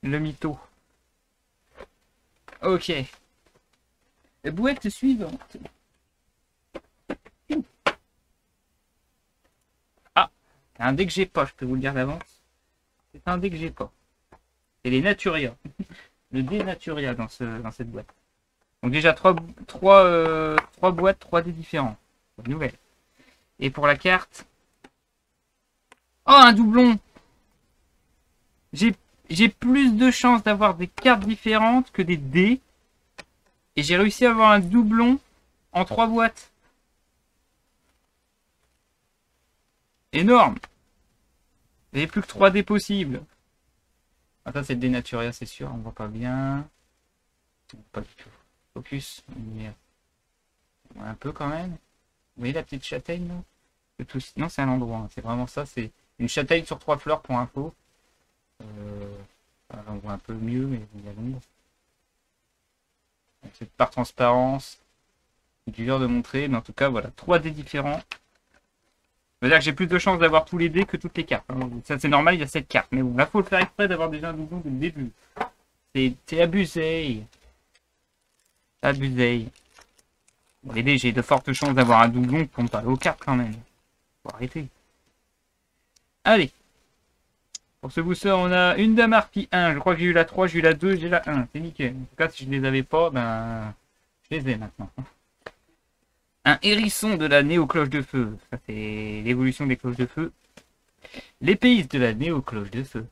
Le mytho. Ok. Bouette suivante. Ah, c'est un dé que j'ai pas, je peux vous le dire d'avance. C'est un dé que j'ai pas. C'est les Naturia. Le dé Naturia dans cette boîte. Donc déjà 3 boîtes, 3 dés différents. Bonne nouvelle. Et pour la carte... Oh, un doublon. J'ai plus de chances d'avoir des cartes différentes que des dés. Et j'ai réussi à avoir un doublon en 3 boîtes. Énorme. Il n'y avait plus que 3 dés possibles. Ah, ça c'est le dé Naturia, c'est sûr, on voit pas bien. Pas du tout. Focus. Un peu quand même. Vous voyez la petite châtaigne là? Non, c'est un endroit, hein. C'est vraiment ça, c'est une châtaigne sur 3 fleurs pour info. On voit un peu mieux, mais il y a l'ombre. C'est par transparence. Dur de montrer, mais en tout cas, voilà, 3 dés différents. Ça veut dire que j'ai plus de chances d'avoir tous les dés que toutes les cartes. Ça, c'est normal, il y a 7 cartes. Mais bon, là, faut le faire exprès d'avoir déjà un doublon dès le début. C'est abusé. Abusé. Bon, les dés, j'ai de fortes chances d'avoir un doublon pour me parler aux cartes quand même. Faut arrêter. Allez. Pour ce booster, on a une Dame Harpie 1. Je crois que j'ai eu la 3, j'ai eu la 2, j'ai la 1. C'est nickel. En tout cas, si je ne les avais pas, ben, je les ai maintenant. Un hérisson de la néo-cloche de feu. Ça, c'est l'évolution des cloches de feu. L'épéiste de la néo-cloche de feu.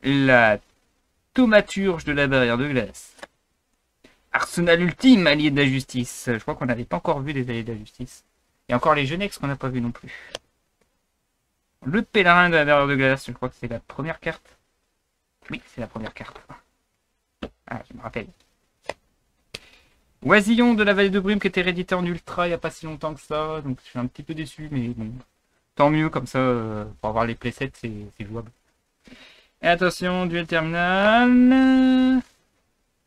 La thaumaturge de la barrière de glace. Arsenal ultime, allié de la justice. Je crois qu'on n'avait pas encore vu les alliés de la justice. Et encore les Genex qu'on n'a pas vu non plus. Le pèlerin de la barrière de glace, je crois que c'est la première carte. Oui, c'est la première carte. Ah, je me rappelle. Oisillon de la vallée de brume qui était réédité en ultra il n'y a pas si longtemps que ça. Donc je suis un petit peu déçu, mais bon. Tant mieux, comme ça, pour avoir les playsets, c'est jouable. Et attention, duel terminal.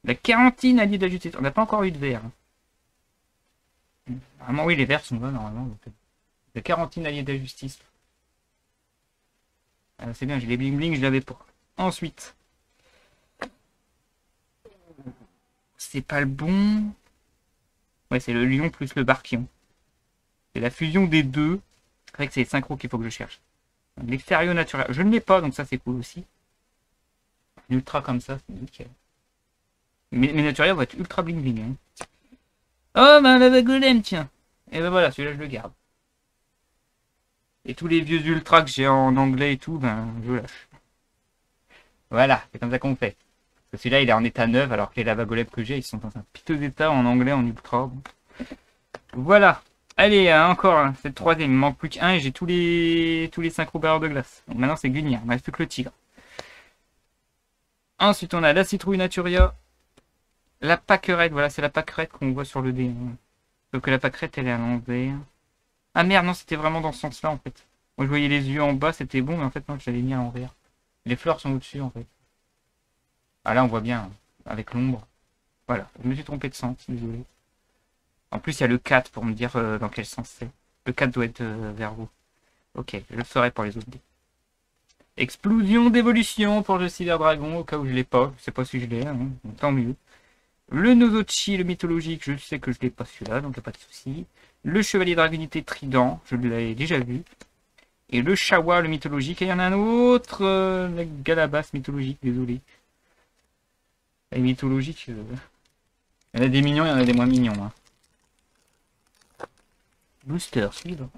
La Carantine alliée de la justice. On n'a pas encore eu de vert. Normalement, oui, les verts sont là, normalement. La Carantine alliée de la justice. C'est bien, j'ai les bling bling, je l'avais pas. Ensuite. C'est pas le bon. Ouais, c'est le lion plus le barquillon. C'est la fusion des deux. C'est vrai que c'est les synchros qu'il faut que je cherche. L'extérieur naturel. Je ne l'ai pas, donc ça c'est cool aussi. Une ultra comme ça, c'est nickel. Mais naturel va être ultra bling bling. Hein. Oh, ben la golem, tiens. Et ben voilà, celui-là je le garde. Et tous les vieux ultras que j'ai en anglais et tout, ben je lâche. Voilà, c'est comme ça qu'on fait. Parce que celui-là il est en état 9, alors que les lava golem que j'ai, ils sont dans un piteux état en anglais, en ultra. Voilà. Allez, encore un. C'est le troisième. Il me manque plus qu'un et j'ai tous les synchro barrières de glace. Donc maintenant c'est Gunir. Il ne reste plus que le tigre. Ensuite on a la citrouille Naturia. La pâquerette. Voilà, c'est la pâquerette qu'on voit sur le dé. Sauf que la pâquerette elle est à l'envers. Ah merde, non, c'était vraiment dans ce sens-là en fait. Moi je voyais les yeux en bas, c'était bon, mais en fait non, je l'avais mis à l'envers. Les fleurs sont au-dessus en fait. Ah là on voit bien, avec l'ombre. Voilà, je me suis trompé de sens, désolé. En plus il y a le 4 pour me dire dans quel sens c'est. Le 4 doit être vers vous. Ok, je le ferai pour les autres dés. Explosion d'évolution pour le Cyber Dragon, au cas où je l'ai pas. Je sais pas si je l'ai, hein, tant mieux. Le Nozochi, le mythologique, je sais que je l'ai pas celui-là, donc il n'y a pas de souci. Le Chevalier Dragunité Trident, je l'ai déjà vu. Et le Shawa, le mythologique. Et il y en a un autre, le Galabas mythologique, désolé. Les mythologiques, il y en a des mignons, il y en a des moins mignons. Hein. Booster, suivant.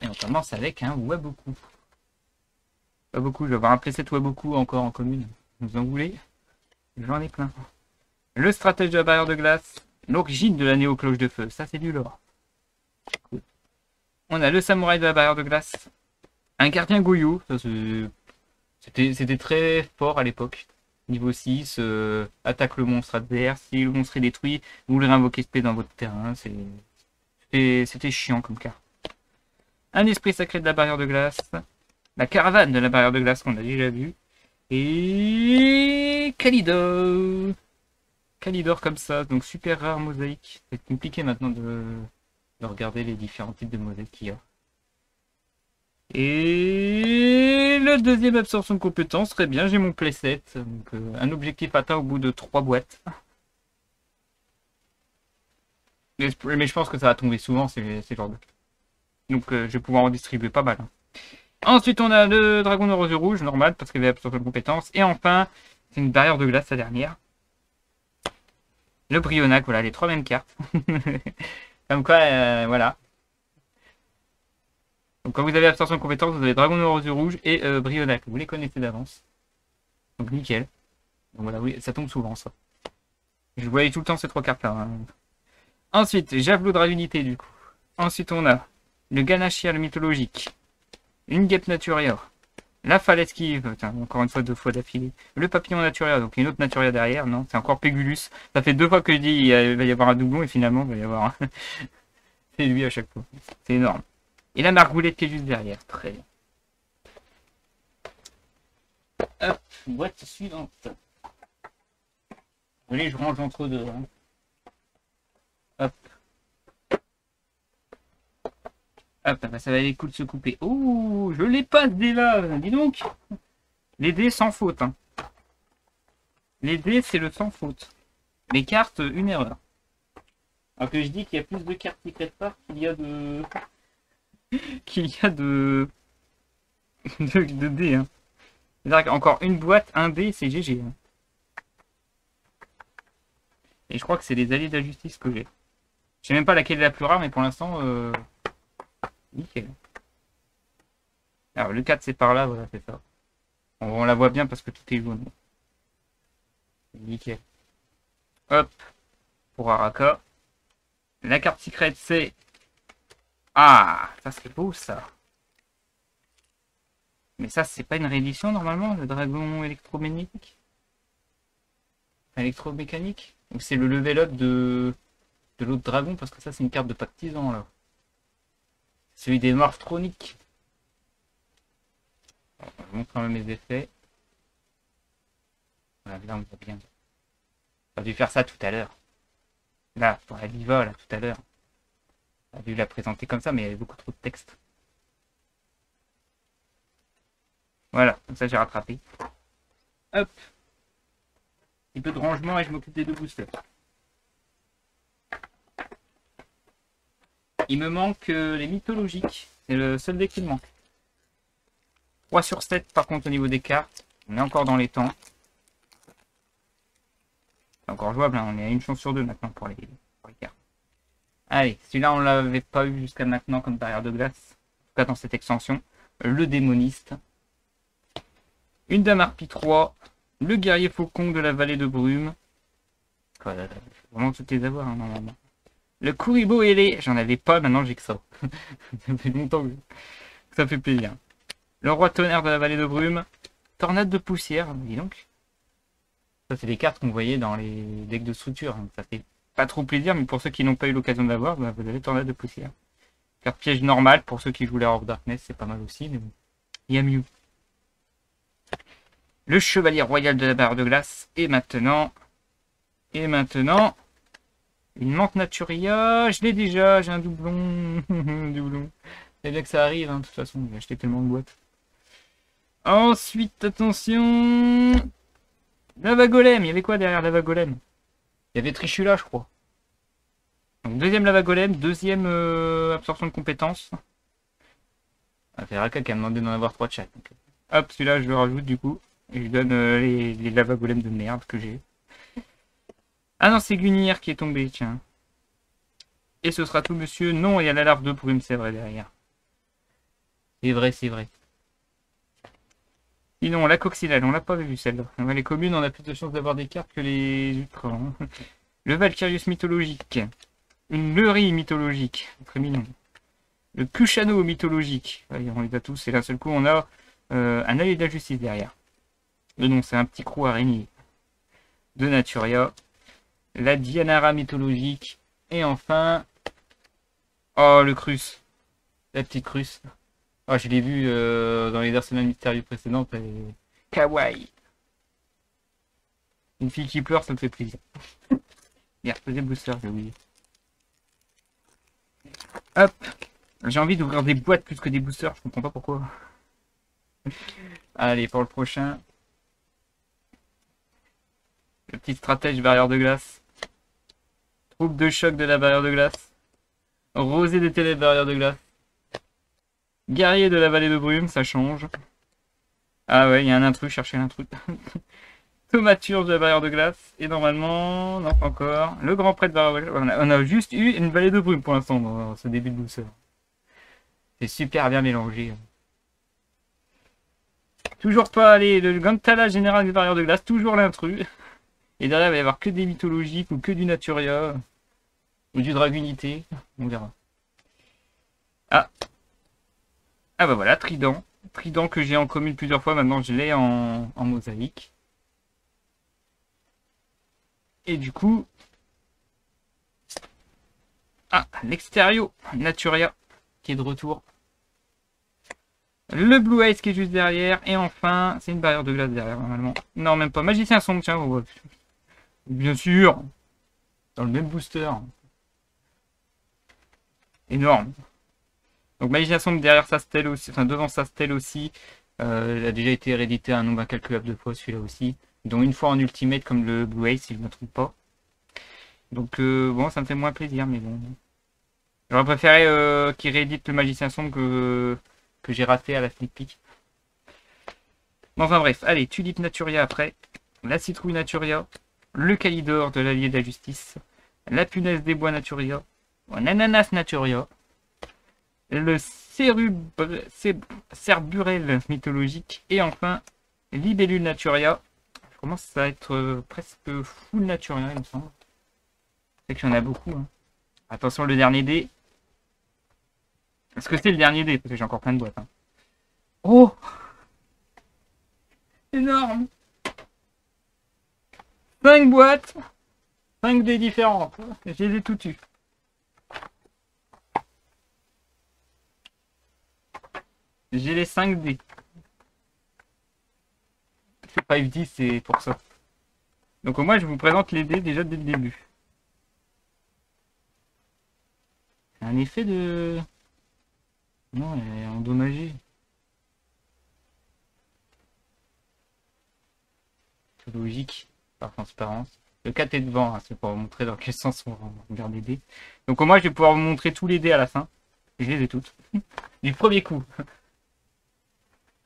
Et on commence avec un Waboku. Waboku, je vais avoir un playset Waboku encore en commune. Vous en voulez? J'en ai plein. Le stratège de la barrière de glace. L'origine de la néo-cloche de feu. Ça, c'est du lore. Cool. On a le samouraï de la barrière de glace. Un gardien Goyo. Ça, c'était très fort à l'époque. Niveau 6, attaque le monstre adverse. Si le monstre est détruit, vous voulez invoquer spé dans votre terrain. C'était chiant comme carte. Un esprit sacré de la barrière de glace. La caravane de la barrière de glace qu'on a déjà vu. Et Kalidor. Kalidor comme ça, donc super rare mosaïque. C'est compliqué maintenant de regarder les différents types de mosaïques qu'il y a. Et le deuxième absorption de compétences, très bien, j'ai mon playset. Donc un objectif atteint au bout de 3 boîtes. Mais je pense que ça va tomber souvent, ces genres de... Donc je vais pouvoir en distribuer pas mal. Hein. Ensuite, on a le dragon de rose rouge, normal, parce qu'il avait absorption de compétences. Et enfin, c'est une barrière de glace, la dernière. Le Brionac, voilà, les 3 mêmes cartes. Comme quoi, voilà. Donc quand vous avez absorption de compétences, vous avez dragon de rose rouge et Brionac. Vous les connaissez d'avance. Donc nickel. Donc voilà, oui, ça tombe souvent, ça. Je voyais tout le temps ces 3 cartes-là. Hein. Ensuite, Javelot de Raunité, du coup. Ensuite, on a le Ganachia, le mythologique. Une guêpe naturière. La falaise esquive, encore une fois 2 fois d'affilée. Le papillon naturier, donc une autre naturière derrière, non, c'est encore Pégulus. Ça fait 2 fois que je dis il va y avoir un doublon et finalement il va y avoir un... C'est lui à chaque fois. C'est énorme. Et la margoulette qui est juste derrière. Très bien. Hop, boîte suivante. Allez, je range entre deux. Hein. Hop. Hop, bah ça va aller cool de se couper. Ouh, je l'ai pas ce dé là, dis donc. Les dés sans faute. Hein. Les dés, c'est le sans faute. Les cartes, une erreur. Alors que je dis qu'il y a plus de cartes secret part qu'il y a de... qu'il y a de dés. Hein. C'est-à-dire encore une boîte, un dé, c'est GG. Hein. Et je crois que c'est les alliés de la justice que j'ai. Je sais même pas laquelle est la plus rare, mais pour l'instant... Nickel. Alors le 4 c'est par là, voilà, c'est ça. On la voit bien parce que tout est jaune. Nickel. Hop. Pour Araka. La carte secrète c'est... Ah, ça c'est beau ça. Mais ça c'est pas une réédition normalement, le dragon électromagnétique. Électromécanique. Ou c'est le level up de l'autre dragon parce que ça c'est une carte de partisan là. Celui des Morphroniques. Je vous montre quand même mes effets. Voilà, là on voit bien. J'aurais dû faire ça tout à l'heure. Là, pour la Viva, là, tout à l'heure. J'aurais dû la présenter comme ça, mais il y avait beaucoup trop de texte. Voilà, comme ça j'ai rattrapé. Hop. Un petit peu de rangement et je m'occupe des 2 boosters. Il me manque les mythologiques. C'est le seul deck qui me manque. 3 sur 7 par contre au niveau des cartes. On est encore dans les temps. C'est encore jouable, hein. On est à une chance sur 2 maintenant pour les cartes. Allez, celui-là on l'avait pas eu jusqu'à maintenant comme barrière de glace. En tout cas dans cette extension. Le démoniste. Une dame harpie 3. Le guerrier faucon de la vallée de brume. Voilà, vraiment toutes les avoir hein, normalement. Le Kuribo ailé, j'en avais pas, maintenant j'ai que ça. Ça fait longtemps que ça fait plaisir. Le roi tonnerre de la vallée de brume. Tornade de poussière, dis donc. Ça c'est des cartes qu'on voyait dans les decks de structure. Hein. Ça fait pas trop plaisir, mais pour ceux qui n'ont pas eu l'occasion d'avoir, bah, vous avez tornade de poussière. Carte piège normale, pour ceux qui jouent l'Heure of Darkness, c'est pas mal aussi, mais bon. Il y a mieux. Le chevalier royal de la barre de glace. Et maintenant... Une menthe naturia, je l'ai déjà, j'ai un doublon. Doublon. C'est bien que ça arrive, hein, de toute façon, j'ai acheté tellement de boîtes. Ensuite, attention. Lava Golem, il y avait quoi derrière Lava Golem? Il y avait Trichula, je crois. Donc deuxième Lava Golem, deuxième absorption de compétences. Ah, c'est Raka qui a demandé d'en avoir 3 de chaque. Donc, hop, celui-là je le rajoute du coup. Et je donne les Lava Golem de merde que j'ai. Ah non, c'est Gunir qui est tombé, tiens. Et ce sera tout, monsieur. Non, il y a la larve de brume, c'est vrai, derrière. C'est vrai, c'est vrai. Sinon, la coccinelle, on l'a pas vu celle-là. Les communes, on a plus de chances d'avoir des cartes que les ultras. Hein. Le Valkyrius mythologique. Une Leurie mythologique. Très mignon. Le Kushano mythologique. Allez, on les a tous. Et d'un seul coup, on a un allié de la justice derrière. Non, c'est un petit crew araignée. de Naturia. La Dianara mythologique. Et enfin... Oh, le Crus. La petite Crus. Oh, je l'ai vu dans les arsenals mystérieux précédents. Elle est kawaii. Une fille qui pleure, ça me fait plaisir. Merde, deuxième booster, j'ai oublié. Hop. J'ai envie d'ouvrir des boîtes plus que des boosters. Je comprends pas pourquoi. Allez, pour le prochain. Le petit stratège barrière de glace. Troupe de choc de la barrière de glace. Rosée des ténèbres barrière de glace. Guerrier de la vallée de brume, ça change. Ah ouais, il y a un intrus, cherchez l'intrus. Thaumaturge de la barrière de glace. Et normalement, non pas encore. Le grand prêtre de la barrière de glace. On a juste eu une vallée de brume pour l'instant dans ce début de booster. C'est super bien mélangé. Toujours pas, allez, le Gantala général des barrières de glace, toujours l'intrus. Et derrière, il va y avoir que des mythologiques ou que du Naturia. Ou du Dragunité. On verra. Ah. Ah bah voilà, Trident. Trident que j'ai en commune plusieurs fois, maintenant je l'ai en mosaïque. Et du coup... Ah, l'extérieur, Naturia, qui est de retour. Le Blue Eyes qui est juste derrière. Et enfin, c'est une barrière de glace derrière, normalement. Non, même pas. Magicien sombre, tiens. Oh, bien sûr. Dans le même booster. Énorme. Donc Magicien sombre derrière sa stèle aussi. Enfin, devant sa stèle aussi. Il a déjà été réédité un nombre incalculable de fois, celui-là aussi. Dont une fois en ultimate, comme le Blue Eyes, si je ne me trompe pas. Donc, bon, ça me fait moins plaisir, mais bon. J'aurais préféré qu'il réédite le Magicien sombre que j'ai raté à la sneak peek. Bon, enfin bref, allez, Tulipe Naturia après, la Citrouille Naturia, le Calidor de l'Allié de la Justice, la Punaise des Bois Naturia, l'Ananas Naturia, le Cerburel mythologique, et enfin, Libellule Naturia. Je commence à être presque full Naturia, il me semble. C'est qu'il y en a beaucoup. Hein. Attention, le dernier dé. Est-ce que c'est le dernier dé? Parce que j'ai encore plein de boîtes. Hein. Oh! Énorme! 5 boîtes! 5 dés différentes. Je les ai toutes eues. J'ai les 5 dés. C'est pas F10, c'est pour ça. Donc au moins je vous présente les dés déjà dès le début. Un effet de... Non, elle est endommagée. C'est logique, par transparence. Le 4 est devant, hein, c'est pour vous montrer dans quel sens on regarde les dés. Donc au moins je vais pouvoir vous montrer tous les dés à la fin. Et je les ai toutes. Du premier coup.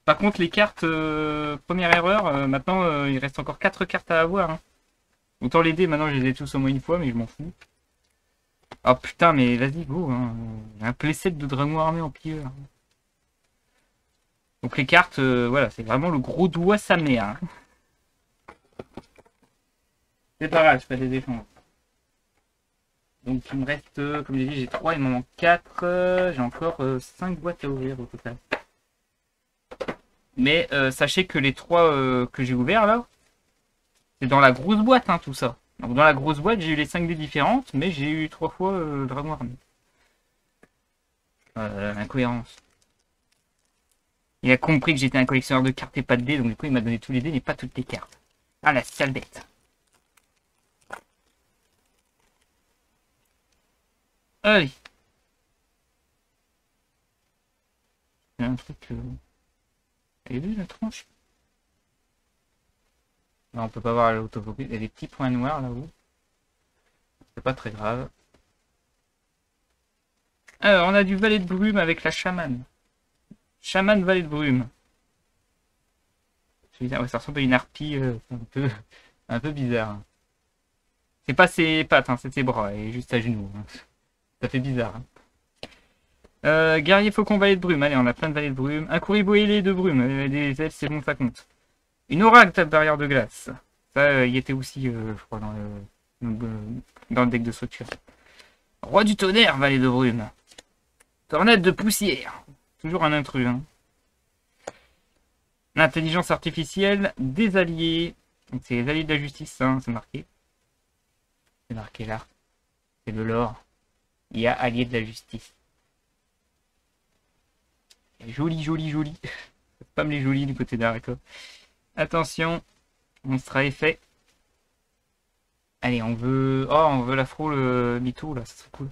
Par contre les cartes, première erreur, maintenant il reste encore 4 cartes à avoir. Hein. Autant les dés, maintenant je les ai tous au moins une fois, mais je m'en fous. Oh putain, mais vas-y, go. Hein. Un playset de Dragon Armé en pilleur. Donc les cartes, voilà, c'est vraiment le gros doigt sa mère. Hein. C'est pas grave, je fais des échanges. Donc il me reste, comme j'ai dit, j'ai 3, il m'en manque 4. J'ai encore 5 boîtes à ouvrir au total. Mais sachez que les 3 que j'ai ouverts là, c'est dans la grosse boîte, hein, tout ça. Donc dans la grosse boîte, j'ai eu les 5 dés différentes, mais j'ai eu 3 fois Dragon Armé. L'incohérence. Il a compris que j'étais un collectionneur de cartes et pas de dés, donc du coup il m'a donné tous les dés, mais pas toutes les cartes. Ah la sale bête. Allez. Il y a un truc... Elle est vue la tranche? Non, on peut pas voir l'autofocus. Il y a des petits points noirs là-haut. C'est pas très grave. Alors, on a du valet de brume avec la chamane. Chamane valet de brume. Ouais, ça ressemble à une harpie un peu bizarre. C'est pas ses pattes, hein, c'est ses bras. Elle est juste à genoux. Hein. Ça fait bizarre. Hein. Guerrier faucon valet de brume. Allez, on a plein de valets de brume. Un courribo ailé de brume. Les ailes, c'est bon, ça compte. Une oracle barrière de glace. Ça, il était aussi, je crois, dans le deck de structure. Roi du tonnerre, valet de brume. Tornade de poussière. Toujours un intrus. Hein. L'intelligence artificielle, des alliés, Donc c'est les alliés de la justice, hein, c'est marqué. C'est marqué là. C'est de l'or. Il y a alliés de la justice. Joli, joli, joli. Pas me les jolis du côté d'Araco. Attention, on sera effet. Allez, on veut... Oh, on veut l'afro, le mytho, là, ça serait cool.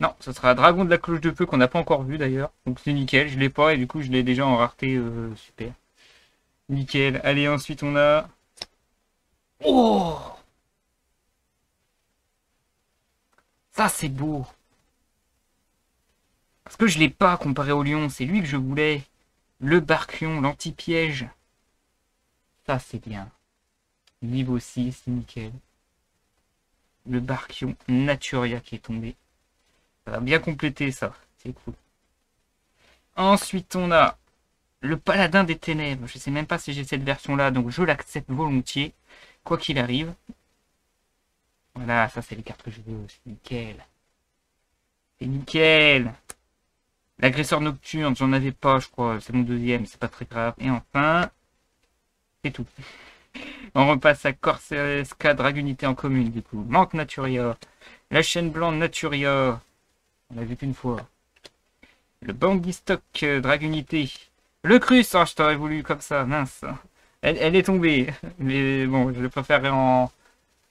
Non, ça sera Dragon de la cloche de feu qu'on n'a pas encore vu d'ailleurs. Donc c'est nickel, je l'ai pas et du coup je l'ai déjà en rareté, super. Nickel. Allez, ensuite on a... Oh! Ça c'est beau. Parce que je l'ai pas comparé au lion, c'est lui que je voulais. Le Barkion, l'anti-piège. Ça c'est bien. Niveau 6, nickel. Le Barkion Naturia qui est tombé. Ça va bien compléter ça, c'est cool. Ensuite on a le Paladin des Ténèbres. Je sais même pas si j'ai cette version là, donc je l'accepte volontiers. Quoi qu'il arrive. Voilà, ça c'est les cartes que je veux, c'est nickel. C'est nickel. L'agresseur nocturne, j'en avais pas, je crois. C'est mon deuxième, c'est pas très grave. Et enfin, c'est tout. On repasse à Corseresca Dragunité en commune, du coup. Manque Naturia. La chaîne blanche Naturia. On l'a vu qu'une fois. Le Bangistock Dragunité. Le Crus, oh, je t'aurais voulu comme ça, mince. Elle est tombée. Mais bon, je le préférerais en...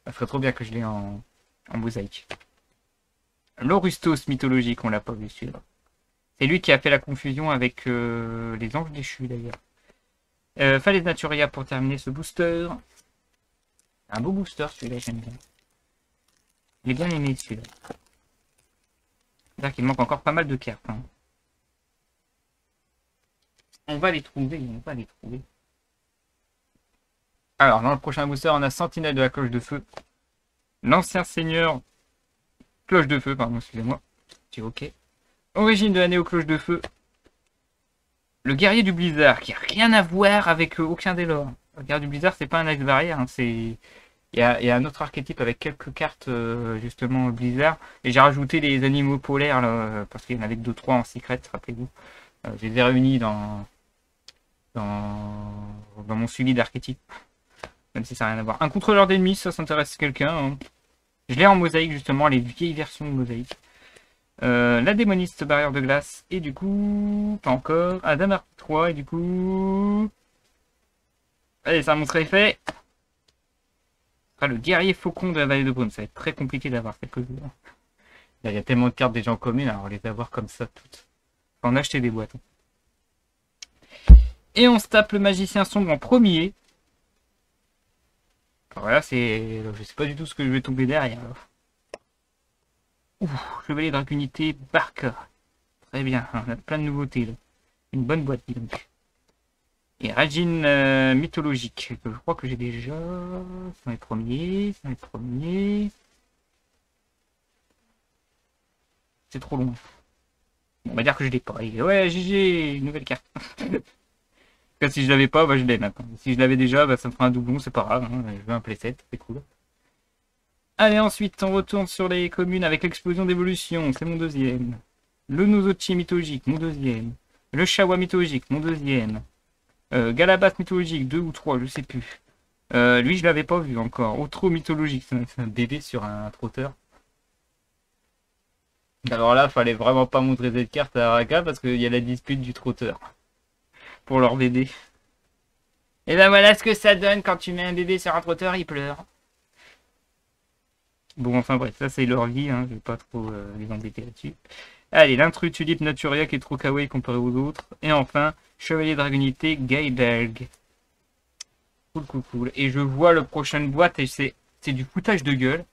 Ça serait trop bien que je l'ai en mosaïque. L'Orustos mythologique, on l'a pas vu celui-là. C'est lui qui a fait la confusion avec les anges déchus d'ailleurs. Falaise Naturia pour terminer ce booster. Un beau booster celui-là, j'aime bien. J'ai bien aimé celui-là. C'est-à-dire qu'il manque encore pas mal de cartes. Hein. On va les trouver, on va les trouver. Alors, dans le prochain booster, on a Sentinelle de la cloche de feu. L'ancien seigneur... Cloche de feu, pardon, excusez-moi. C'est ok. Origine de la néo-cloche de feu. Le guerrier du blizzard, qui a rien à voir avec aucun des lores. Le guerrier du blizzard, c'est pas un axe barrière, hein, c'est... Il y a un autre archétype avec quelques cartes, justement, blizzard. Et j'ai rajouté les animaux polaires, là, parce qu'il y en avait que 2-3 en secret, rappelez-vous. Je les ai réunis dans mon suivi d'archétype. Même si ça n'a rien à voir. Un contrôleur d'ennemis, ça s'intéresse quelqu'un. Hein. Je l'ai en mosaïque, justement, les vieilles versions de mosaïque. La démoniste barrière de glace. Et du coup... Pas encore. Adam Arc 3. Et du coup... Allez, ça montre effet. Ce sera le guerrier faucon de la vallée de Brume. Ça va être très compliqué d'avoir cette cause. Il y a tellement de cartes déjà en commune. Alors les avoir comme ça toutes. Faut en acheter des boîtes. Et on se tape le magicien sombre en premier. Alors là, c'est... Je sais pas du tout ce que je vais tomber derrière. Ouh, chevalier dragunité, Barca. Très bien, on a plein de nouveautés là. Une bonne boîte, dis donc. Et Ragine mythologique, que je crois que j'ai déjà. C'est dans les premiers, c'est dans les premiers. C'est trop long. Bon, on va dire que je l'ai pas. Et ouais, GG, une nouvelle carte. Si je l'avais pas, bah je l'ai maintenant. Si je l'avais déjà, bah ça me fera un doublon, c'est pas grave. Hein. Je veux un playset, c'est cool. Allez, ensuite, on retourne sur les communes avec l'explosion d'évolution. C'est mon deuxième. Le Nozochi mythologique, mon deuxième. Le Shawa mythologique, mon deuxième. Galabas mythologique, 2 ou 3, je sais plus. Lui, je l'avais pas vu encore. Otro mythologique, c'est un bébé sur un trotteur. Alors là, fallait vraiment pas montrer cette carte à Araka parce qu'il y a la dispute du trotteur. Pour leur bébé. Et ben voilà ce que ça donne quand tu mets un bébé sur un trotteur, il pleure. Bon, enfin bref, ça c'est leur vie, hein, je vais pas trop les embêter là-dessus. Allez, l'intrus tulipe Naturia qui est trop kawaii comparé aux autres. Et enfin, chevalier dragonité Gaidalg. Cool, cool, cool. Et je vois le prochaine boîte et c'est du foutage de gueule.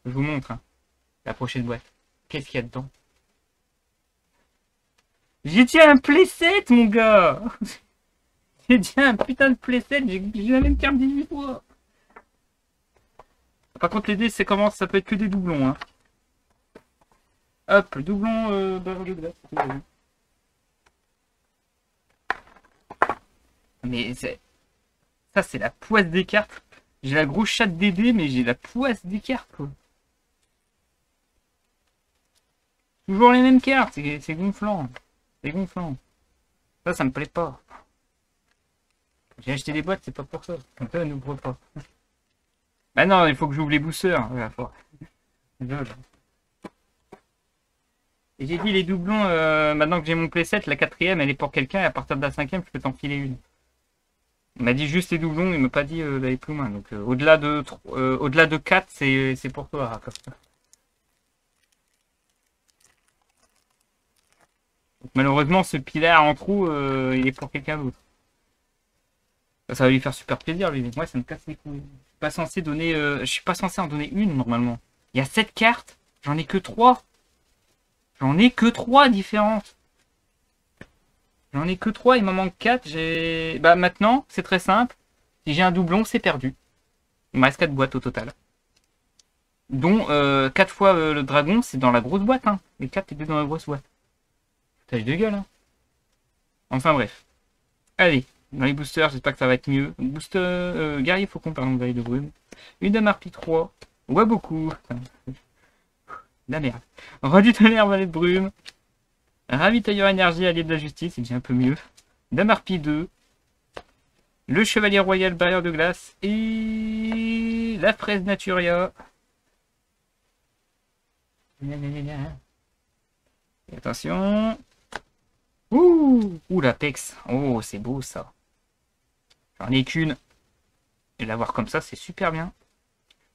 Je vous montre, hein, la prochaine boîte. Qu'est-ce qu'il y a dedans? J'ai dit un playset, mon gars. J'ai dit un putain de playset, j'ai la même carte 18 fois. Par contre, les dés, c'est comment? Ça peut être que des doublons, hein. Hop, doublon barre de glace. Mais ça, c'est la poisse des cartes. J'ai la grosse chatte des dés, mais j'ai la poisse des cartes, quoi. Toujours les mêmes cartes, c'est gonflant. C'est gonflant. Ça me plaît pas. J'ai acheté des boîtes, c'est pas pour ça. Comme ça, n'ouvre pas. Bah non, il faut que j'ouvre les boosters. Voilà, et j'ai dit les doublons, maintenant que j'ai mon playset, la quatrième, elle est pour quelqu'un, et à partir de la cinquième, je peux t'en filer une. Il m'a dit juste les doublons, il m'a pas dit d'aller plus loin. Donc au-delà de 4, c'est pour toi, Raphaël. Donc, malheureusement, ce pilar en trou, il est pour quelqu'un d'autre. Ça va lui faire super plaisir, lui. Mais moi, ça me casse les couilles. Je suis pas censé en donner une, normalement. Il y a 7 cartes, j'en ai que 3. J'en ai que 3 différentes. J'en ai que 3, il m'en manque 4. Bah maintenant, c'est très simple. Si j'ai un doublon, c'est perdu. Il me reste 4 boîtes au total. Dont 4 fois le dragon, c'est dans la grosse boîte. Hein. Les 4 étaient dans la grosse boîte. Tâche de gueule. Hein. Enfin bref. Allez, dans les boosters, j'espère que ça va être mieux. Booster guerrier faucon, pardon, vaille de brume. Une dame harpie 3. Ouais, beaucoup. La merde. Roi du tonnerre, valet de brume. Ravitailleur énergie, allié de la justice, c'est déjà un peu mieux. Dame harpie 2. Le chevalier royal, barrière de glace. Et la fraise naturia. Et attention. Ouh, l'apex. Oh, c'est beau ça. J'en ai qu'une. Et l'avoir comme ça, c'est super bien.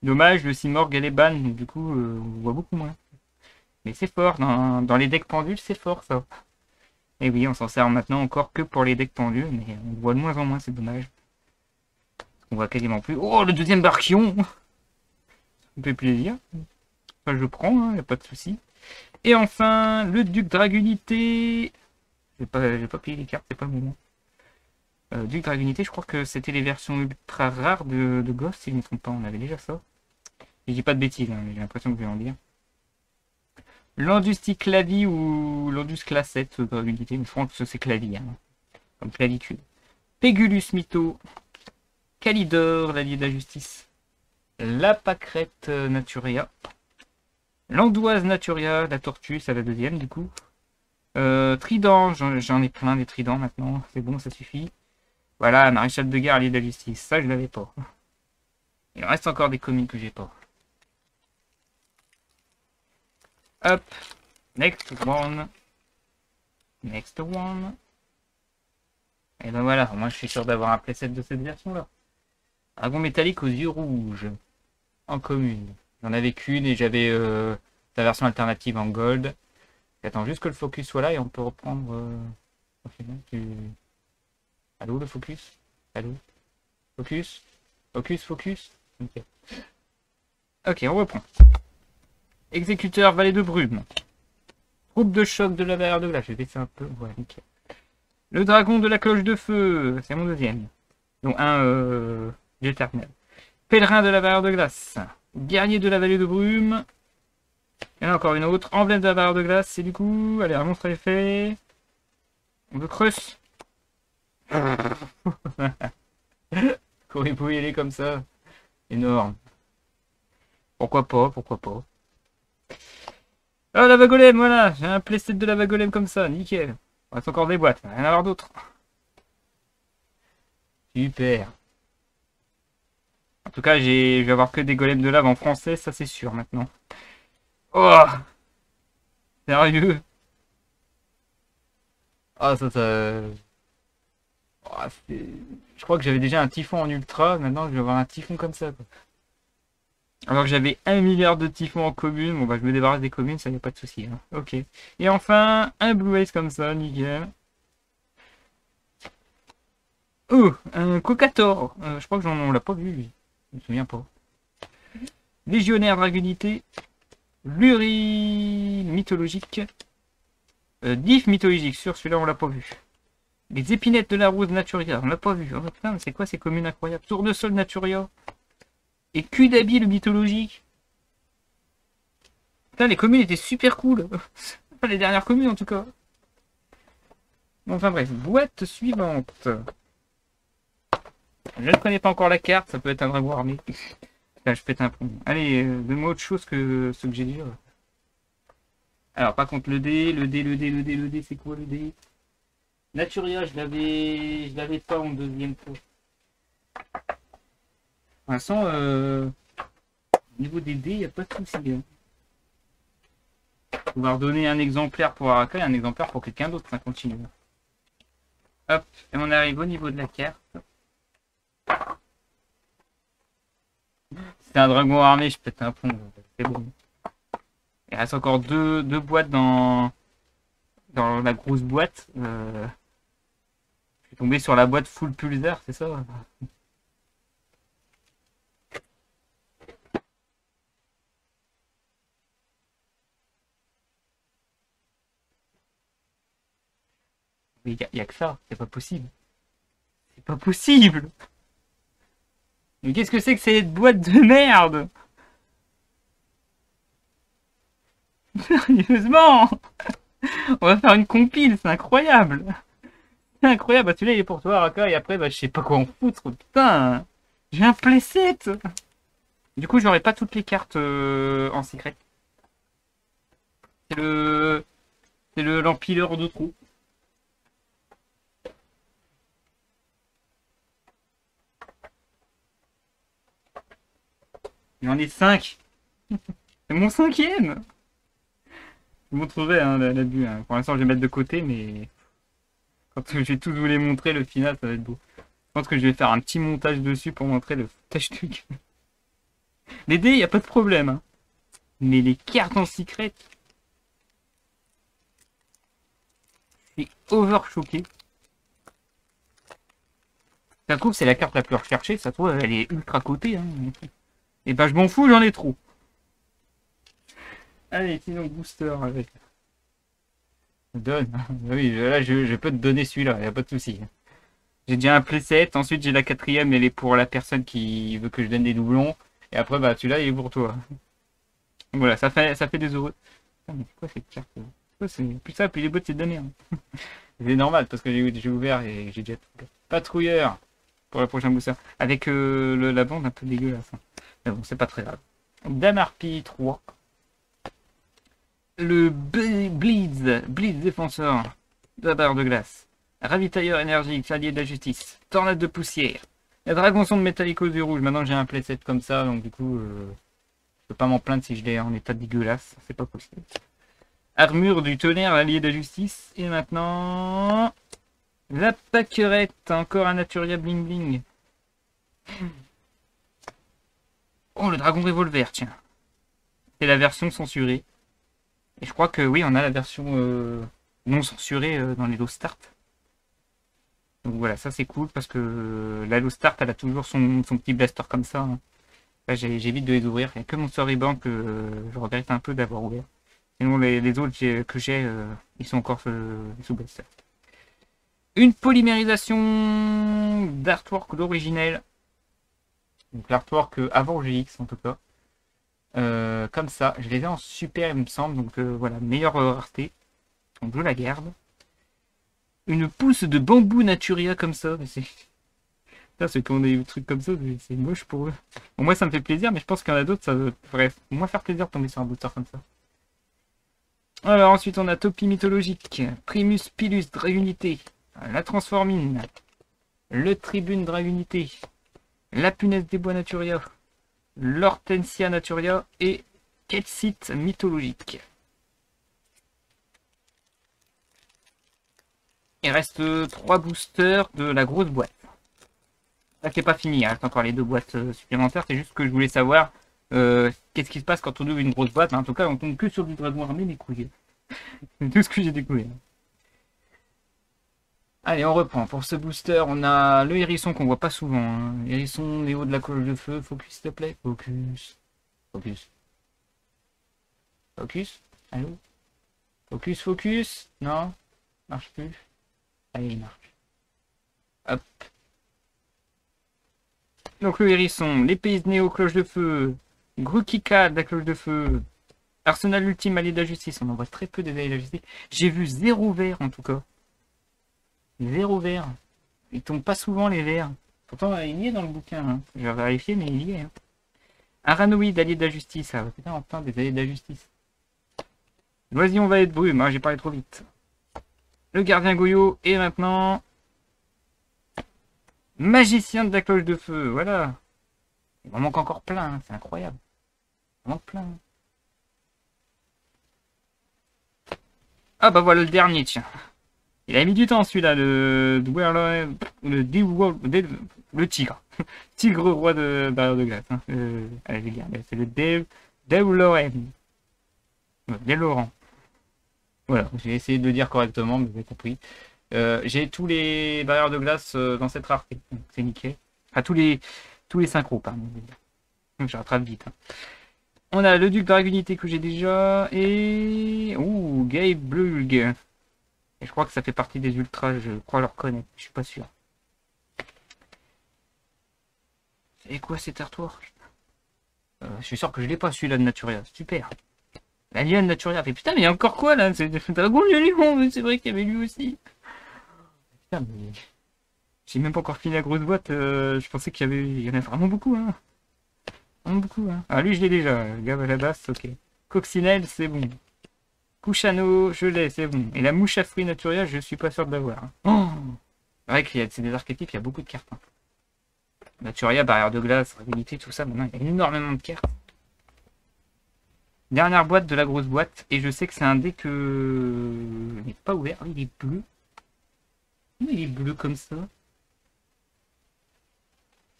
Dommage, le Simorgh elle est ban, donc du coup, on voit beaucoup moins. Mais c'est fort, dans les decks pendules, c'est fort ça. Et oui, on s'en sert maintenant encore que pour les decks pendules, mais on voit de moins en moins, c'est dommage. On voit quasiment plus. Oh, le deuxième Barkion. Ça me fait plaisir. Enfin, je le prends, y a pas de souci. Et enfin, le Duc Dragunité. J'ai pas payé les cartes, c'est pas le moment. Duc Dragunité, je crois que c'était les versions ultra rares de Ghost, si je ne me trompe pas, on avait déjà ça. Et je dis pas de bêtises, hein, mais j'ai l'impression que je vais en dire. Landus Clavi ou Landus Classette Dragunité, mais je crois que c'est Clavi, hein, comme clavitude. Pégulus Mytho, Calidor, l'allié de la justice, la pâquerette Naturia, l'andoise Naturia, la tortue, c'est la deuxième du coup. Trident, j'en ai plein des tridents maintenant, c'est bon, ça suffit. Voilà, maréchal de guerre, allié de la justice, ça je l'avais pas. Il reste encore des communes que j'ai pas. Hop, next one. Next one. Et ben voilà, moi je suis sûr d'avoir un playset de cette version-là. Dragon métallique aux yeux rouges. En commune. J'en avais qu'une et j'avais la version alternative en gold. J'attends juste que le focus soit là et on peut reprendre... Allô, le focus? Allô? Focus? Focus, focus? Ok. Ok, on reprend. Exécuteur, valet de brume. Groupe de choc de la barrière de glace. Je vais baisser un peu. Ouais, nickel. Le dragon de la cloche de feu. C'est mon deuxième. Donc un éternel. Pèlerin de la barrière de glace. Guerrier de la vallée de brume. Il y en a encore une autre. Emblème de la barrière de glace. Et du coup, allez, un monstre à effet. On veut creuse. Comment il pouvait y aller comme ça? Énorme. Pourquoi pas, pourquoi pas. Oh, lava golem, voilà. J'ai un playset de lava golem comme ça, nickel. Il reste encore des boîtes, rien à voir d'autre. Super. En tout cas, je vais avoir que des golems de lave en français, ça c'est sûr maintenant. Oh! Sérieux? Ah, ça... Oh, je crois que j'avais déjà un typhon en ultra, maintenant je vais avoir un typhon comme ça, quoi. Alors que j'avais 1 milliard de typhons en commune, bon bah je me débarrasse des communes, ça n'y a pas de souci. Hein. Ok. Et enfin, un Blue Ace comme ça, nickel. Oh, un Cocator. Je crois que on l'a pas vu lui. Je me souviens pas. Légionnaire Dragunité. Luri mythologique. Diff mythologique, sur celui-là on l'a pas vu. Les épinettes de la rose Naturia, on l'a pas vu. Oh putain, mais c'est quoi ces communes incroyables? Tour de sol Naturia. Et Kudabi le mythologique. Putain, les communes étaient super cool. Pas les dernières communes en tout cas. Bon, enfin bref, boîte suivante. Je ne connais pas encore la carte, ça peut être un dragon armé. Là, je pète un plomb. Allez, donne-moi autre chose que ce que j'ai déjà. Alors, par contre, le dé, c'est quoi le dé? Naturia, je l'avais pas en deuxième fois. Pour l'instant, au niveau des dés, il n'y a pas de souci. Hein. On va redonner un exemplaire pour Araka et un exemplaire pour quelqu'un d'autre, ça continue. Hop, et on arrive au niveau de la carte. C'est un dragon armé, je pète un pont. C'est bon. Il reste encore deux boîtes dans la grosse boîte. Je suis tombé sur la boîte full pulsar, c'est ça? Mais il y a que ça, c'est pas possible. C'est pas possible! Mais qu'est-ce que c'est que cette boîte de merde? Sérieusement! On va faire une compile, c'est incroyable! C'est incroyable, bah celui-là il est pour toi, Araka, et après, bah je sais pas quoi en foutre, putain! J'ai un playset! Du coup, j'aurai pas toutes les cartes en secret. C'est l'empileur de trous. J'en ai 5. C'est mon 5e. Je vous montrerai hein, la vue. Hein. Pour l'instant, je vais mettre de côté, mais quand je vais tous vous les montrer, le final, ça va être beau. Je pense que je vais faire un petit montage dessus pour montrer le footage truc. Les dés, il n'y a pas de problème. Hein. Mais les cartes en secret, c'est over choqué. Ça se trouve, c'est la carte la plus recherchée. Ça se trouve, elle est ultra cotée. Hein. Et ben, je m'en fous, j'en ai trop. Allez, sinon, booster avec. Donne. Oui, là, je peux te donner celui-là, il n'y a pas de souci. J'ai déjà un playset, ensuite j'ai la 4e, elle est pour la personne qui veut que je donne des doublons. Et après, bah, celui-là, il est pour toi. Voilà, ça fait des heureux. Putain, mais c'est quoi cette carte? C'est plus ça, puis les bots, c'est de la merde. C'est normal, parce que j'ai ouvert et j'ai déjà tout. Patrouilleur, pour le prochain booster. Avec la bande un peu dégueulasse. Hein. Mais bon, c'est pas très grave. Dame Harpie 3. Le Blitz défenseur de la barre de glace. Ravitailleur énergique, allié de la justice. Tornade de poussière. La dragon sonde métallico du rouge. Maintenant j'ai un playset comme ça, donc du coup, je peux pas m'en plaindre si je l'ai en état dégueulasse. C'est pas possible. Armure du tonnerre, allié de la justice. Et maintenant, la pâquerette. Encore un Naturia bling bling. Oh, le dragon revolver, tiens. C'est la version censurée. Et je crois que oui, on a la version non censurée dans les low start. Donc voilà, ça c'est cool parce que la low start elle a toujours son petit blaster comme ça. Hein. Là j'évite de les ouvrir. Il n'y a que mon Storyboard que je regrette un peu d'avoir ouvert. Sinon les autres que j'ai, ils sont encore sous blaster. Une polymérisation d'artwork d'originel. Donc l'artwork avant GX en tout cas. Comme ça, je les ai en super il me semble, donc voilà, meilleure rareté, donc je la garde. Une pousse de bambou Naturia comme ça, mais c'est quand on a des trucs comme ça, c'est moche pour eux. Bon, moi ça me fait plaisir, mais je pense qu'il y en a d'autres, ça devrait moins faire plaisir de tomber sur un booster comme ça. Alors ensuite on a Topi mythologique, Primus Pilus Dragunité, la Transformine, le Tribune Dragunité, la Punaise des Bois Naturia, l'Hortensia Naturia et Ketsit mythologique. Il reste 3 boosters de la grosse boîte. Là c'est pas fini, il reste encore les 2 boîtes supplémentaires, c'est juste que je voulais savoir qu'est-ce qui se passe quand on ouvre une grosse boîte. Mais en tout cas on tombe que sur du dragon armé, mes couilles. C'est tout ce que j'ai découvert. Allez, on reprend. Pour ce booster, on a le hérisson qu'on voit pas souvent. Hein. Hérisson, les hauts de la cloche de feu. Focus, s'il te plaît. Focus. Focus. Focus. Allô? Focus, focus. Non? Marche plus. Allez, il marche. Hop. Donc le hérisson, l'épée néo cloche de feu. Grukika de la cloche de feu. Arsenal ultime, allié de la justice. On en voit très peu des alliés de la justice. J'ai vu 0 vert en tout cas. 0 vert. Ils tombent pas souvent les verts. Pourtant, il y est dans le bouquin. Hein. Je vais vérifier, mais il y est. Hein. Aranoïde, allié de la justice. Ah, putain, enfin, des alliés de la justice. L'oisillon va être brume. Hein, j'ai parlé trop vite. Le gardien Goyo. Et maintenant... Magicien de la cloche de feu. Voilà. Il m'en manque encore plein, hein, c'est incroyable. Il m'en manque plein. Ah bah voilà le dernier, tiens. Il a mis du temps celui-là, le tigre. Tigre roi de barrière de glace. Hein. Allez, les gars, c'est le Deloran. Deloran. Voilà, j'ai essayé de le dire correctement, mais vous avez compris. J'ai tous les barrières de glace dans cette rareté. C'est nickel. Enfin, tous les synchros, pardon. Je rattrape vite. Hein. On a le duc Dragunité que j'ai déjà. Et. Ouh, Gabe Blulg. Et je crois que ça fait partie des ultras, je crois le reconnaître. Je suis pas sûr. Et quoi cet artwork? Je suis sûr que je l'ai pas celui-là de Naturia. Super. La lionne Naturia. Fait putain, mais il y a encore quoi là? C'est Dragon le lion. C'est vrai qu'il y avait lui aussi. Putain, mais. J'ai même pas encore fini la grosse boîte. Je pensais il y en avait vraiment beaucoup. Hein. Vraiment beaucoup. Hein. Ah, lui, je l'ai déjà. Gab à la basse, ok. Coccinelle, c'est bon. Couchano, je l'ai, c'est bon. Et la mouche à fruits Naturia, je suis pas sûr de l'avoir. Hein. Oh, c'est vrai que c'est des archétypes, il y a beaucoup de cartes. Hein. Naturia, barrière de glace, réalité, tout ça. Maintenant, il y a énormément de cartes. Dernière boîte de la grosse boîte. Et je sais que c'est un dé que je n'ai pas ouvert. Ah, il est bleu. Il est bleu comme ça.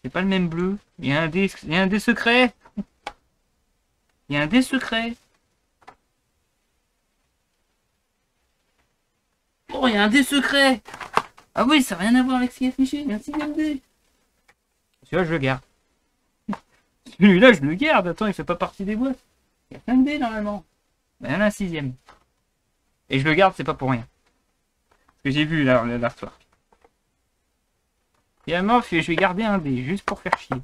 C'est pas le même bleu. Il y a un dé secret. Il y a un dé secret. Oh, il y a un dé secret. Ah oui, ça n'a rien à voir avec ce qui est affiché. Merci, MD. Celui-là, je le garde. Celui-là, je le garde. Attends, il fait pas partie des boîtes. Il y a 5 dés normalement. Ben, il y en a un 6ème. Et je le garde, c'est pas pour rien. Parce que j'ai vu l'artwork. Finalement, je vais garder un dé, juste pour faire chier.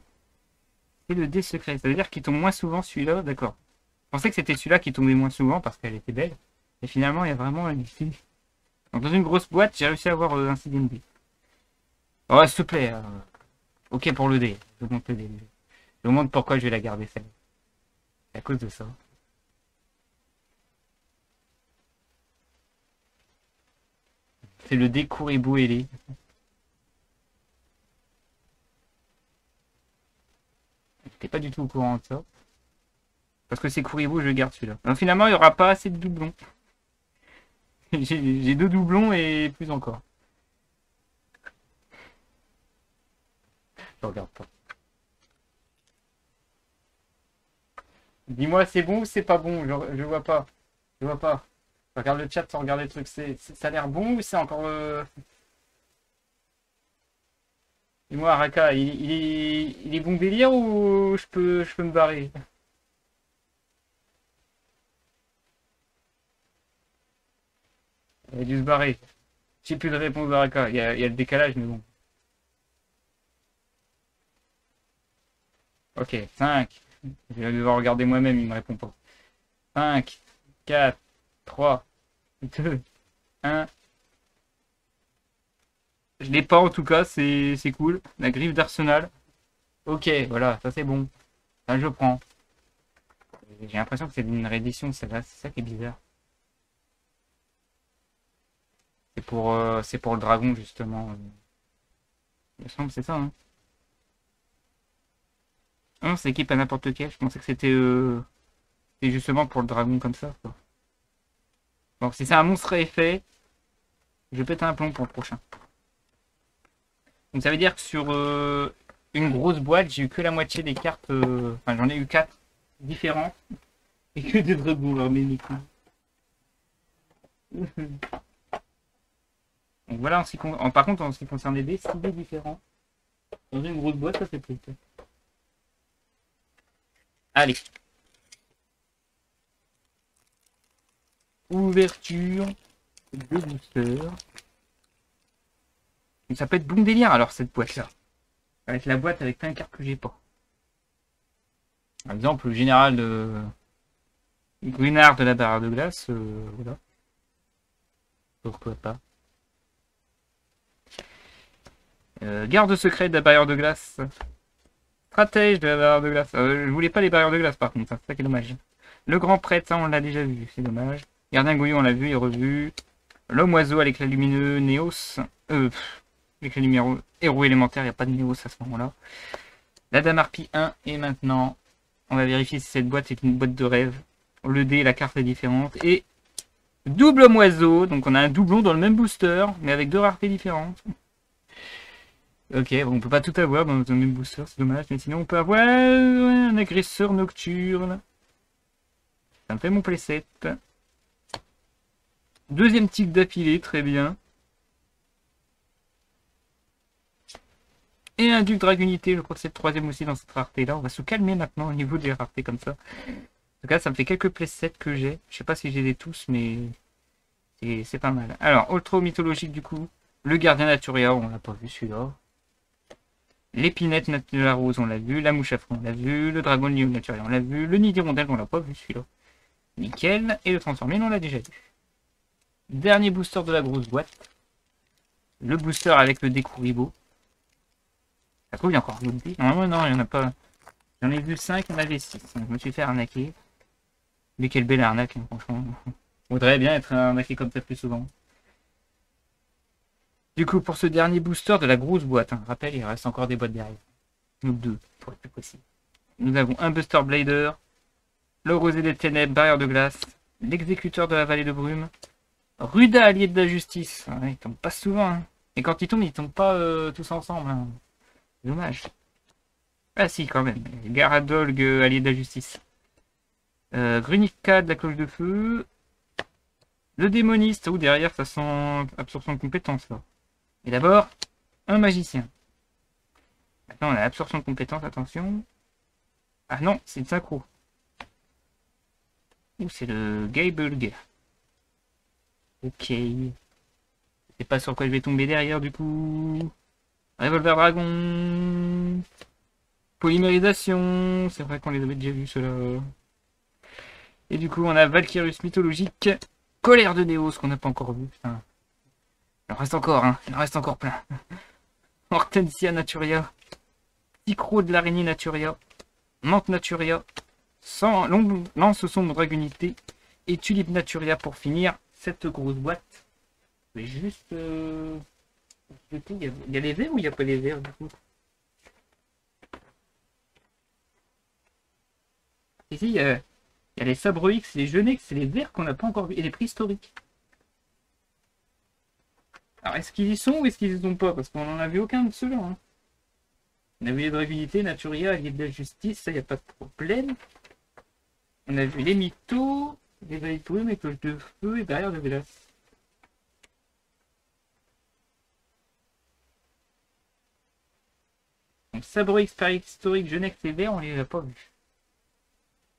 C'est le dé secret. Ça veut dire qu'il tombe moins souvent celui-là, d'accord. Je pensais que c'était celui-là qui tombait moins souvent parce qu'elle était belle. Et finalement, il y a vraiment une... Donc dans une grosse boîte, j'ai réussi à avoir un 6ème dé. Oh, s'il te plaît. Ok pour le dé. Je vous montre le dé. Je vous montre pourquoi je vais la garder celle-là. C'est à cause de ça. C'est le dé Kuribo ailé. J'étais pas du tout au courant de ça. Parce que c'est Kuribo, je garde celui-là. Donc finalement, il n'y aura pas assez de doublons. J'ai 2 doublons et plus encore. Je regarde pas. Dis-moi c'est bon ou c'est pas bon, je vois pas. Je vois pas. Je regarde le chat sans regarder le truc. Ça a l'air bon ou c'est encore... Dis-moi Araka, il est bon délire ou je peux me barrer? Il a dû se barrer. J'ai plus de réponse d'Araka. Il y a le décalage, mais bon. Ok, 5. Je vais devoir regarder moi-même, il me répond pas. 5, 4, 3, 2, 1. Je l'ai pas en tout cas, c'est cool. La griffe d'Arsenal. Ok, voilà, ça c'est bon. Ça je prends. J'ai l'impression que c'est une réédition, celle-là, c'est ça qui est bizarre. C'est pour le dragon justement. Il me semble que c'est ça. Hein. Ah non, c'est équipe à n'importe quel. Je pensais que c'était justement pour le dragon comme ça. Quoi. Donc si c'est un monstre à effet, je pète un plomb pour le prochain. Donc ça veut dire que sur une grosse boîte, j'ai eu que la moitié des cartes. Enfin, j'en ai eu 4 différentes. Et que des dragons armés mes couilles. Donc voilà, par contre, en ce qui concerne les dés, 6 dés différents. Dans une grosse boîte, ça fait plaisir. Allez. Ouverture de booster. Et ça peut être bon délire alors cette boîte là. Avec la boîte avec plein de cartes que j'ai pas. Par exemple, le général Grunard de la barrière de glace. Voilà. Pourquoi pas. Garde secret de la barrière de glace. Stratège de la barrière de glace. Je voulais pas les barrières de glace par contre, c'est ça qui est dommage. Le grand prêtre, ça on l'a déjà vu, c'est dommage. Gardien Gouillon, on l'a vu et revu. L'homme oiseau avec l'éclat lumineux, Néos. L'éclat lumineux, héros élémentaire, il n'y a pas de Néos à ce moment-là. La Dame Harpie 1. Et maintenant, on va vérifier si cette boîte est une boîte de rêve. Le dé, la carte est différente. Et double oiseau. Donc on a un doublon dans le même booster, mais avec deux raretés différentes. Ok, bon, on peut pas tout avoir dans le même booster, c'est dommage. Mais sinon, on peut avoir un agresseur nocturne. Ça me fait mon playset. Deuxième type d'affilée, très bien. Et un duc dragunité, je crois que c'est le troisième aussi dans cette rareté-là. On va se calmer maintenant au niveau des raretés comme ça. En tout cas, ça me fait quelques playsets que j'ai. Je sais pas si j'ai les tous, mais c'est pas mal. Alors, ultra mythologique du coup. Le gardien Naturia, on l'a pas vu celui-là. L'épinette de la rose, on l'a vu. La mouche à fond, on l'a vu. Le dragon de Naturia, on l'a vu. Le nid d'hirondelle, on l'a pas vu celui-là. Nickel. Et le transformé, on l'a déjà vu. Dernier booster de la grosse boîte. Le booster avec le découribo. Ça trouve, il y a encore d'autres dés. Normalement, non, il n'y en a pas. J'en ai vu 5, il y en avait 6. Je me suis fait arnaquer. Mais quelle belle arnaque, hein, franchement. Faudrait bien être arnaqué comme ça plus souvent. Du coup, pour ce dernier booster de la grosse boîte, hein, rappel, il reste encore des boîtes derrière. Donc 2, pour être plus précis. Nous avons un Buster Blader, le Rosé des Ténèbres, Barrière de Glace, l'Exécuteur de la Vallée de Brume, Ruda, Allié de la Justice. Ouais, il tombe pas souvent. Hein. Et quand il tombe, ils tombent pas tous ensemble. Hein. Dommage. Ah si, quand même. Garadolg, Allié de la Justice. Grunica de la Cloche de Feu. Le Démoniste. Ou derrière, ça sent absorption de compétences, là. Et d'abord, un magicien. Maintenant, on a absorption de compétences, attention. Ah non, c'est le synchro. Ou c'est le Gaebulg. Ok. Je sais pas sur quoi je vais tomber derrière, du coup. Revolver Dragon. Polymérisation. C'est vrai qu'on les avait déjà vus, ceux-là. Et du coup, on a Valkyrus mythologique. Colère de Néos, qu'on n'a pas encore vu. Putain. Il en reste encore, hein. Il en reste encore plein. Hortensia Naturia. Psychro de l'araignée Naturia. Mante Naturia. Lance sombre Dragunité. Et Tulipe Naturia pour finir cette grosse boîte. Mais juste... Il y a les verts ou il n'y a pas les verts du coup? Ici, il y a les Sabre X, les Genex, c'est les verts qu'on n'a pas encore vu. Et les préhistoriques. Alors, est-ce qu'ils y sont ou est-ce qu'ils y sont pas? Parce qu'on n'en a vu aucun de ceux-là. Hein. On a vu les Dragunités, Naturia, Allié de la Justice, ça, il n'y a pas de problème. On a vu les Mythos, les Vallées de Brume, les Cloches de Feu et Barrière de Glace. Donc, Sabre X, préhistorique, Genex et vert, on les a pas vus.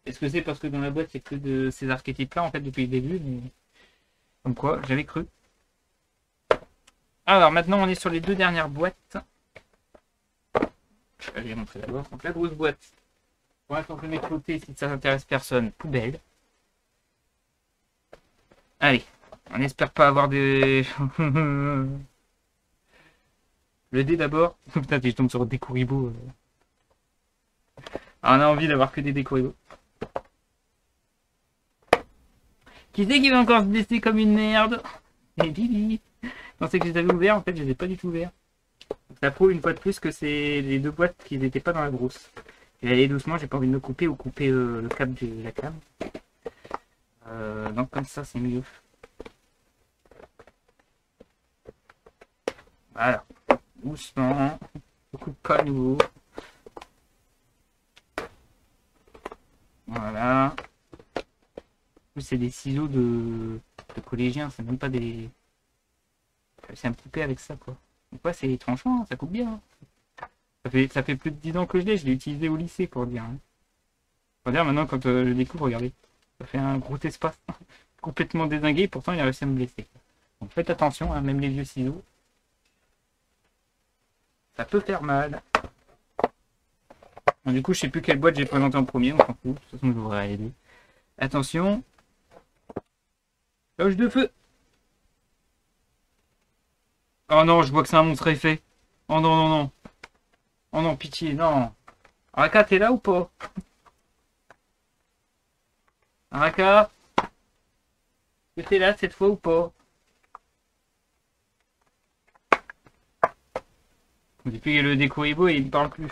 Est-ce que c'est parce que dans la boîte, c'est que de ces archétypes-là, en fait, depuis le début, mais... Comme quoi, j'avais cru. Alors, maintenant, on est sur les deux dernières boîtes. Je vais montrer d'abord. Donc, la grosse boîte. Pour l'instant, je vais mettre côté si ça n'intéresse personne. Poubelle. Allez. On espère pas avoir des... Le dé d'abord. Putain, je tombe sur des Kuribo. Ah, on a envie d'avoir que des Kuribo. Qui c'est qui va encore se blesser comme une merde? Et Bibi. Je pensais que je les avais ouverts, en fait je les ai pas du tout ouverts. Ça prouve une fois de plus que c'est les deux boîtes qui n'étaient pas dans la grosse. Je vais aller doucement, j'ai pas envie de me couper ou couper le câble de la cam. Donc comme ça c'est mieux. Voilà. Doucement. Je coupe pas à nouveau. Voilà. C'est des ciseaux de collégiens, c'est même pas des... C'est un petit peu avec ça quoi. Donc ouais, c'est tranchant, ça coupe bien. Ça fait plus de 10 ans que je l'ai utilisé au lycée pour dire. Hein. Pour dire maintenant quand je découvre, regardez. Ça fait un gros espace. Complètement dézingué, pourtant il a réussi à me blesser. Donc faites attention, hein, même les vieux ciseaux. Ça peut faire mal. Donc, du coup, je sais plus quelle boîte j'ai présenté en premier, on s'en fout. De toute façon, je devrais les deux. Attention. Cloche de feu. Oh non, je vois que c'est un monstre effet. Oh non, non, non. Oh non, pitié, non. Araka, t'es là ou pas? Araka? Est-ce que t'es là cette fois ou pas? Depuis le Découribo, il ne parle plus.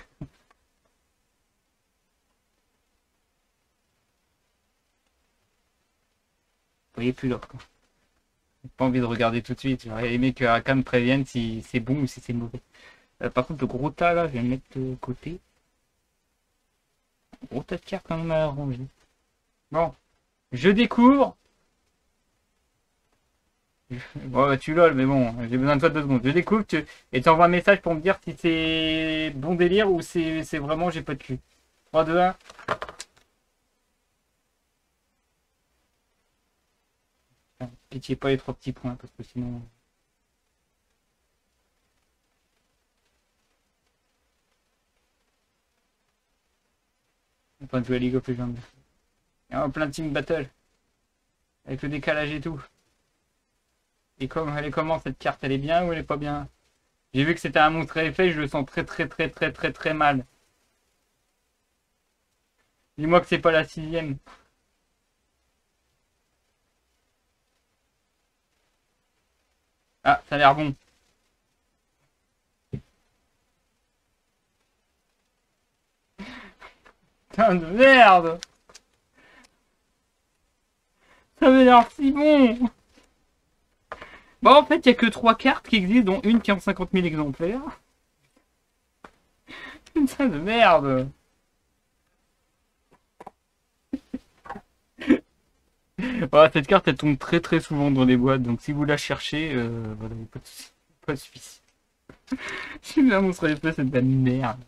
voyez plus là, quoi. J'ai pas envie de regarder tout de suite. J'aurais aimé que Arkham me prévienne si c'est bon ou si c'est mauvais. Par contre, le gros tas là, je vais le mettre de côté. Gros tas de cartes quand même à ranger. Bon, je découvre. Bon, bah, tu lol, mais bon, j'ai besoin de toi 2 secondes. Je découvre et tu envoies un message pour me dire si c'est bon délire ou c'est vraiment j'ai pas de cul. 3, 2, 1. Pitié pas les 3 petits points parce que sinon. On va jouer à League of Legends. Et en plein team battle. Avec le décalage et tout. Et comme elle est comment cette carte, elle est bien ou elle est pas bien? J'ai vu que c'était un monstre à effet, je le sens très mal. Dis-moi que c'est pas la 6ème. Ah, ça a l'air bon. Putain de merde! Ça avait l'air si bon! Bon, en fait, il n'y a que 3 cartes qui existent, dont une qui est en 50 000 exemplaires. Putain de merde! Voilà, cette carte, elle tombe très souvent dans les boîtes, donc si vous la cherchez, voilà, pas de soucis. Pas de soucis. Je vais montrer les c'est de la merde.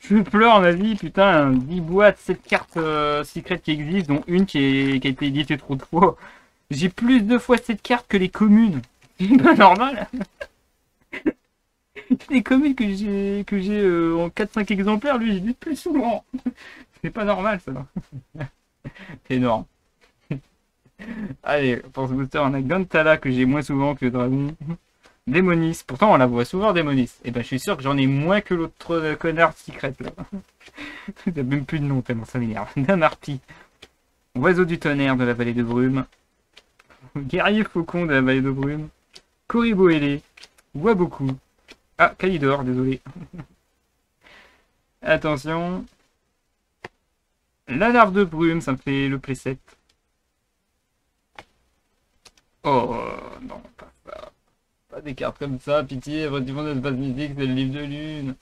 Je pleure ma vie, putain, 10 boîtes, 7 cartes secrètes qui existent, dont une qui a été éditée trop de fois. J'ai plus de fois cette carte que les communes. C'est pas normal. Les communes que j'ai en 4-5 exemplaires, lui, j'ai dit plus souvent. C'est pas normal, ça. C'est énorme. Allez, pour ce booster, on a Gantala que j'ai moins souvent que Dragon. Démonis. Pourtant, on la voit souvent, Démonis. Et ben, je suis sûr que j'en ai moins que l'autre connard secret, là. Il n'y a même plus de nom, tellement ça m'énerve. Damarty. Oiseau du tonnerre de la vallée de brume. Guerrier faucon de la vallée de brume. Koribo ailé. Waboku. Ah, Kalidor, désolé. Attention. La larve de brume, ça me fait le playset. Oh, non, pas ça. Pas des cartes comme ça, pitié, rediffons de base mythique, c'est le livre de lune.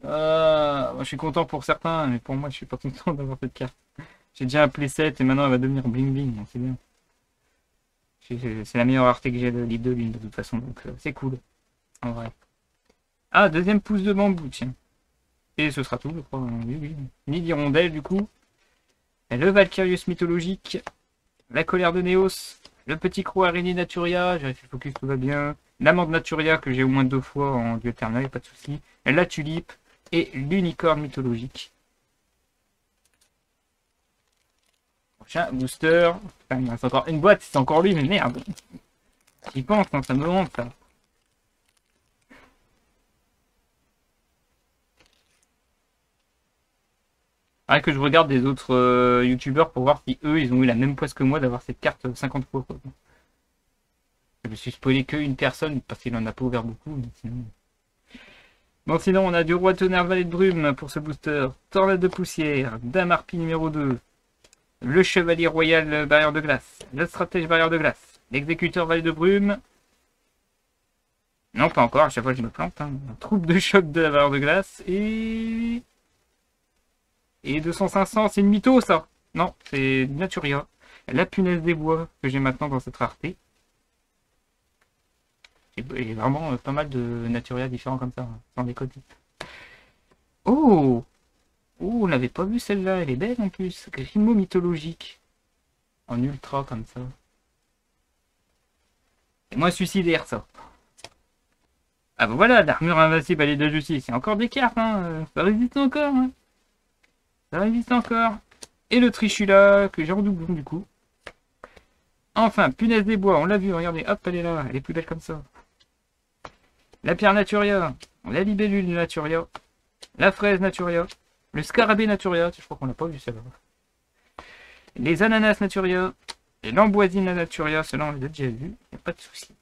Ah, moi, je suis content pour certains, mais pour moi, je suis pas content d'avoir cette carte. J'ai déjà un playset et maintenant elle va devenir bling bling, donc c'est bien. C'est la meilleure rareté que j'ai de livre de lune de toute façon, donc c'est cool. En vrai. Ah, deuxième pouce de bambou, tiens. Et ce sera tout, je crois. Oui, oui. Nid d'hirondelle, du coup. Le Valkyrius mythologique. La colère de Néos. Le petit croc araignée Naturia. J'ai fait focus, tout va bien. L'amande Naturia, que j'ai au moins 2 fois en dieu éternel, pas de soucis. La tulipe. Et l'unicorne mythologique. Prochain booster. Enfin, il reste encore une boîte, c'est encore lui, mais merde. J'y pense, hein, ça me monte, ça. Ah, que je regarde des autres youtubeurs pour voir si eux ils ont eu la même poisse que moi d'avoir cette carte 50 fois, quoi. Je me suis spoilé qu'une personne parce qu'il en a pas ouvert beaucoup. Mais sinon... Bon, sinon on a du roi tonnerre vallée de brume pour ce booster. Tornade de poussière. Damarpi numéro 2. Le chevalier royal barrière de glace. Le stratège barrière de glace. L'exécuteur vallée de brume. Non, pas encore, à chaque fois je me plante. Hein. Troupe de choc de la barrière de glace. Et 200-500, c'est une mytho, ça. Non, c'est Naturia. La punaise des bois que j'ai maintenant dans cette rareté. Et vraiment pas mal de Naturia différents comme ça, hein, sans déconner. Oh! Oh, on l'avait pas vu celle-là, elle est belle en plus. Grimo mythologique. En ultra comme ça. Et moi suicidaire, ça. Ah bah voilà, l'armure invincible, elle est de justice. Il y a encore des cartes, hein. Ça résiste encore, hein. Ça résiste encore. Et le Trichula, que j'ai en doublon du coup. Enfin, punaise des bois, on l'a vu, regardez, hop, elle est là, elle est plus belle comme ça. La pierre Naturia, la libellule Naturia, la fraise Naturia, le scarabée Naturia, je crois qu'on l'a pas vu celle-là. Les ananas Naturia, et l'amboisine Naturia, ceux-là on les a déjà vus, il n'y a pas de souci.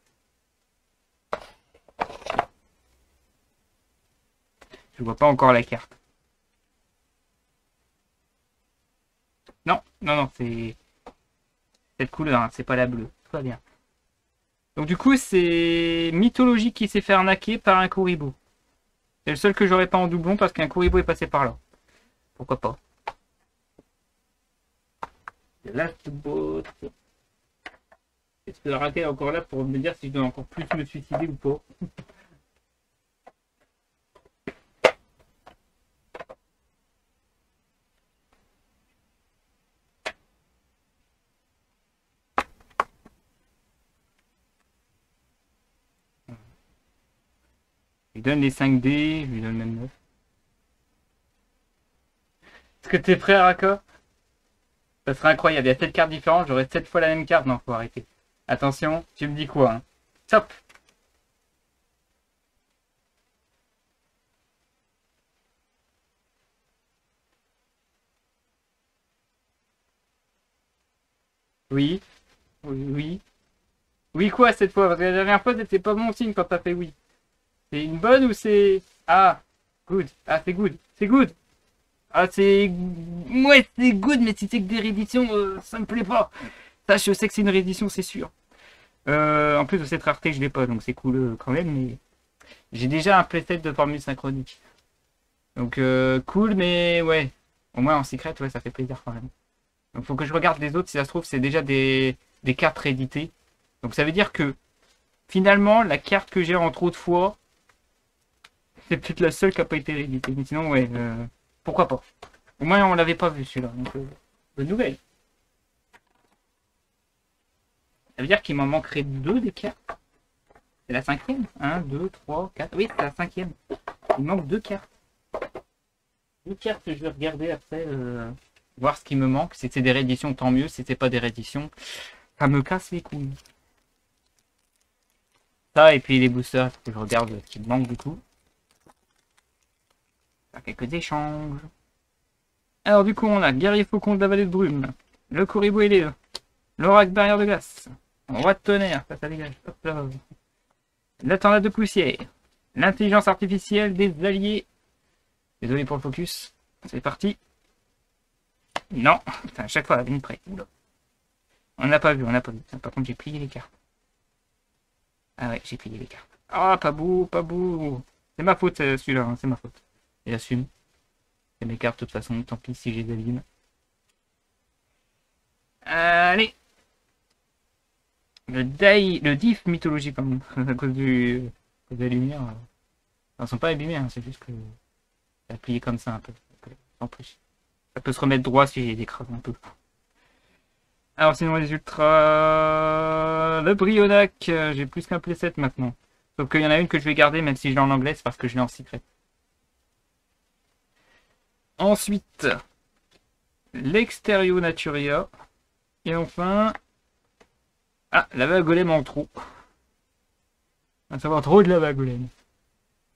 Je vois pas encore la carte. Non, non, non, c'est... cette couleur, hein, c'est pas la bleue. Tout va bien. Donc du coup, c'est Mythologie qui s'est fait arnaquer par un Kuribo. C'est le seul que j'aurais pas en doublon parce qu'un Kuribo est passé par là. Pourquoi pas. The Last Boat. Est-ce que la raquette est encore là pour me dire si je dois encore plus me suicider ou pas? Je lui donne les 5D, je lui donne même 9. Est-ce que t'es prêt, Raka? Ça serait incroyable, il y a 7 cartes différentes, j'aurais 7 fois la même carte. Non, faut arrêter. Attention, tu me dis quoi, hein? Top! Oui, oui, oui. Oui quoi cette fois? Parce que la dernière fois c'était pas bon signe quand t'as fait oui. C'est une bonne ou c'est... Ah, good. Ah, c'est good. C'est good. Ah, c'est... Ouais, c'est good, mais si c'est que des rééditions, ça me plaît pas. Ça, je sais que c'est une réédition, c'est sûr. En plus de cette rareté, je l'ai pas, donc c'est cool quand même, mais... J'ai déjà un playset de formule synchronique. Donc, cool, mais ouais. Au moins en secret, ouais, ça fait plaisir quand même. Donc, faut que je regarde les autres, si ça se trouve, c'est déjà des cartes rééditées. Donc, ça veut dire que, finalement, la carte que j'ai en trop de fois, c'est peut-être la seule qui n'a pas été rééditée. Mais sinon, ouais, pourquoi pas. Au moins, on l'avait pas vu celui-là. Donc, bonne nouvelle. Ça veut dire qu'il m'en manquerait 2 des cartes. C'est la 5e. 1, 2, 3, 4. Oui, c'est la 5e. Il manque 2 cartes. 2 cartes, je vais regarder après, voir ce qui me manque. Si c'est des rééditions, tant mieux. Si c'est pas des rééditions, ça me casse les couilles. Ça, et puis les boosters, que je regarde ce qui me manque du coup. Faire quelques échanges. Alors du coup, on a Guerrier Faucon de la Vallée de Brume, le Kuribo ailé, l'Oracle Barrière de Glace, Roi de Tonnerre, ça dégage, hop là. La Tornade de Poussière, l'intelligence artificielle des alliés. Désolé pour le focus, c'est parti. Non, putain, à chaque fois, une près. On n'a pas vu, on n'a pas vu. Par contre, j'ai plié les cartes. Ah ouais, j'ai plié les cartes. Ah, pas beau, pas beau. C'est ma faute celui-là, hein, c'est ma faute. J'assume. C'est mes cartes de toute façon, tant pis si j'ai des abîmes. Allez. Le diff mythologie, comme à cause de la lumière. Ils sont pas abîmés, hein, c'est juste que ça a plié comme ça un peu. En plus. Ça peut se remettre droit si j'ai écrasé un peu. Alors sinon les ultras... Le Brionac, j'ai plus qu'un playset maintenant. Sauf qu'il y en a une que je vais garder même si je l'ai en anglais, c'est parce que je l'ai en secret. Ensuite, l'Exterio Naturia. Et enfin... Ah, lava golem en trop. On va savoir trop de lava golem.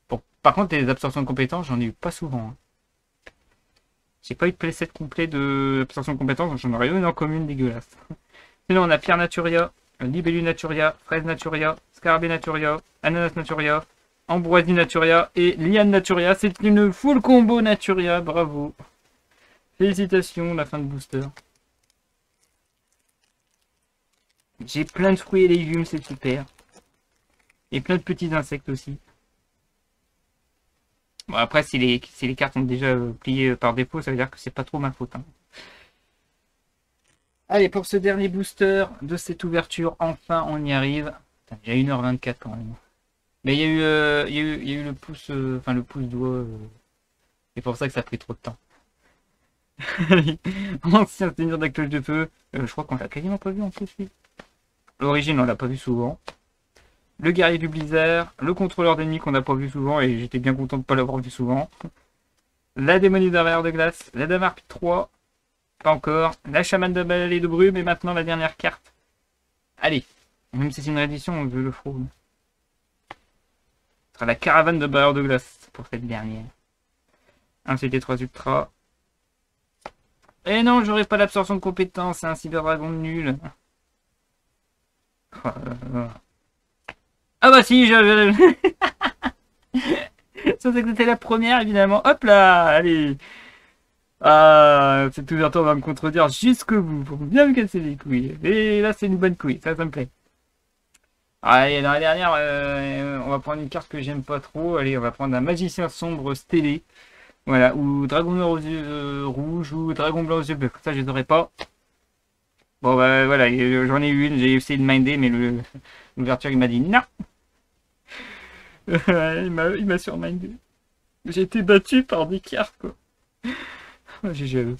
Bon, par contre, les absorptions de compétences, j'en ai eu pas souvent. Hein. J'ai pas eu de playset complet de absorption de compétences, j'en aurais eu une en commune dégueulasse. Sinon, on a Pierre Naturia, Libellule Naturia, Fraise Naturia, Scarabée Naturia, Ananas Naturia, Ambroisie Naturia et Liane Naturia. C'est une full combo Naturia, bravo. Félicitations, la fin de booster. J'ai plein de fruits et légumes, c'est super. Et plein de petits insectes aussi. Bon, après, si les cartes sont déjà pliées par défaut, ça veut dire que c'est pas trop ma faute. Hein. Allez, pour ce dernier booster de cette ouverture, enfin on y arrive. J'ai 1h24 quand même. Mais il y a eu le pouce, enfin le pouce doigt. C'est pour ça que ça a pris trop de temps. Ancien seigneur de la cloche de feu. Je crois qu'on l'a quasiment pas vu en plus. L'origine, on l'a pas vu souvent. Le guerrier du blizzard, le contrôleur d'ennemis qu'on n'a pas vu souvent et j'étais bien content de ne pas l'avoir vu souvent. La démonie d'arrière de glace, la dame harpie 3, pas encore. La chamane de balai de brume et maintenant la dernière carte. Allez, même si c'est une réédition, on veut le fraude. Ce sera la caravane de barrière de glace pour cette dernière. Ensuite les 3 ultras. Et non, j'aurais pas l'absorption de compétences, c'est un cyber dragon nul. Oh là là. Ah bah si, je... Ça c'était la première évidemment. Hop là, allez. Ah, cette ouverture va me contredire jusqu'au bout pour bien me casser les couilles. Et là, c'est une bonne couille, ça me plaît. Allez, dans la dernière, on va prendre une carte que j'aime pas trop. Allez, on va prendre un magicien sombre stélé. Voilà, ou dragon noir aux yeux rouges, ou dragon blanc aux yeux bleus. Ça, je les aurais pas. Bon, bah voilà, j'en ai eu une, j'ai essayé de minder, mais l'ouverture, il m'a dit non. Il m'a surmindé. J'ai été battu par des cartes, quoi. Oh, j'ai jaloux.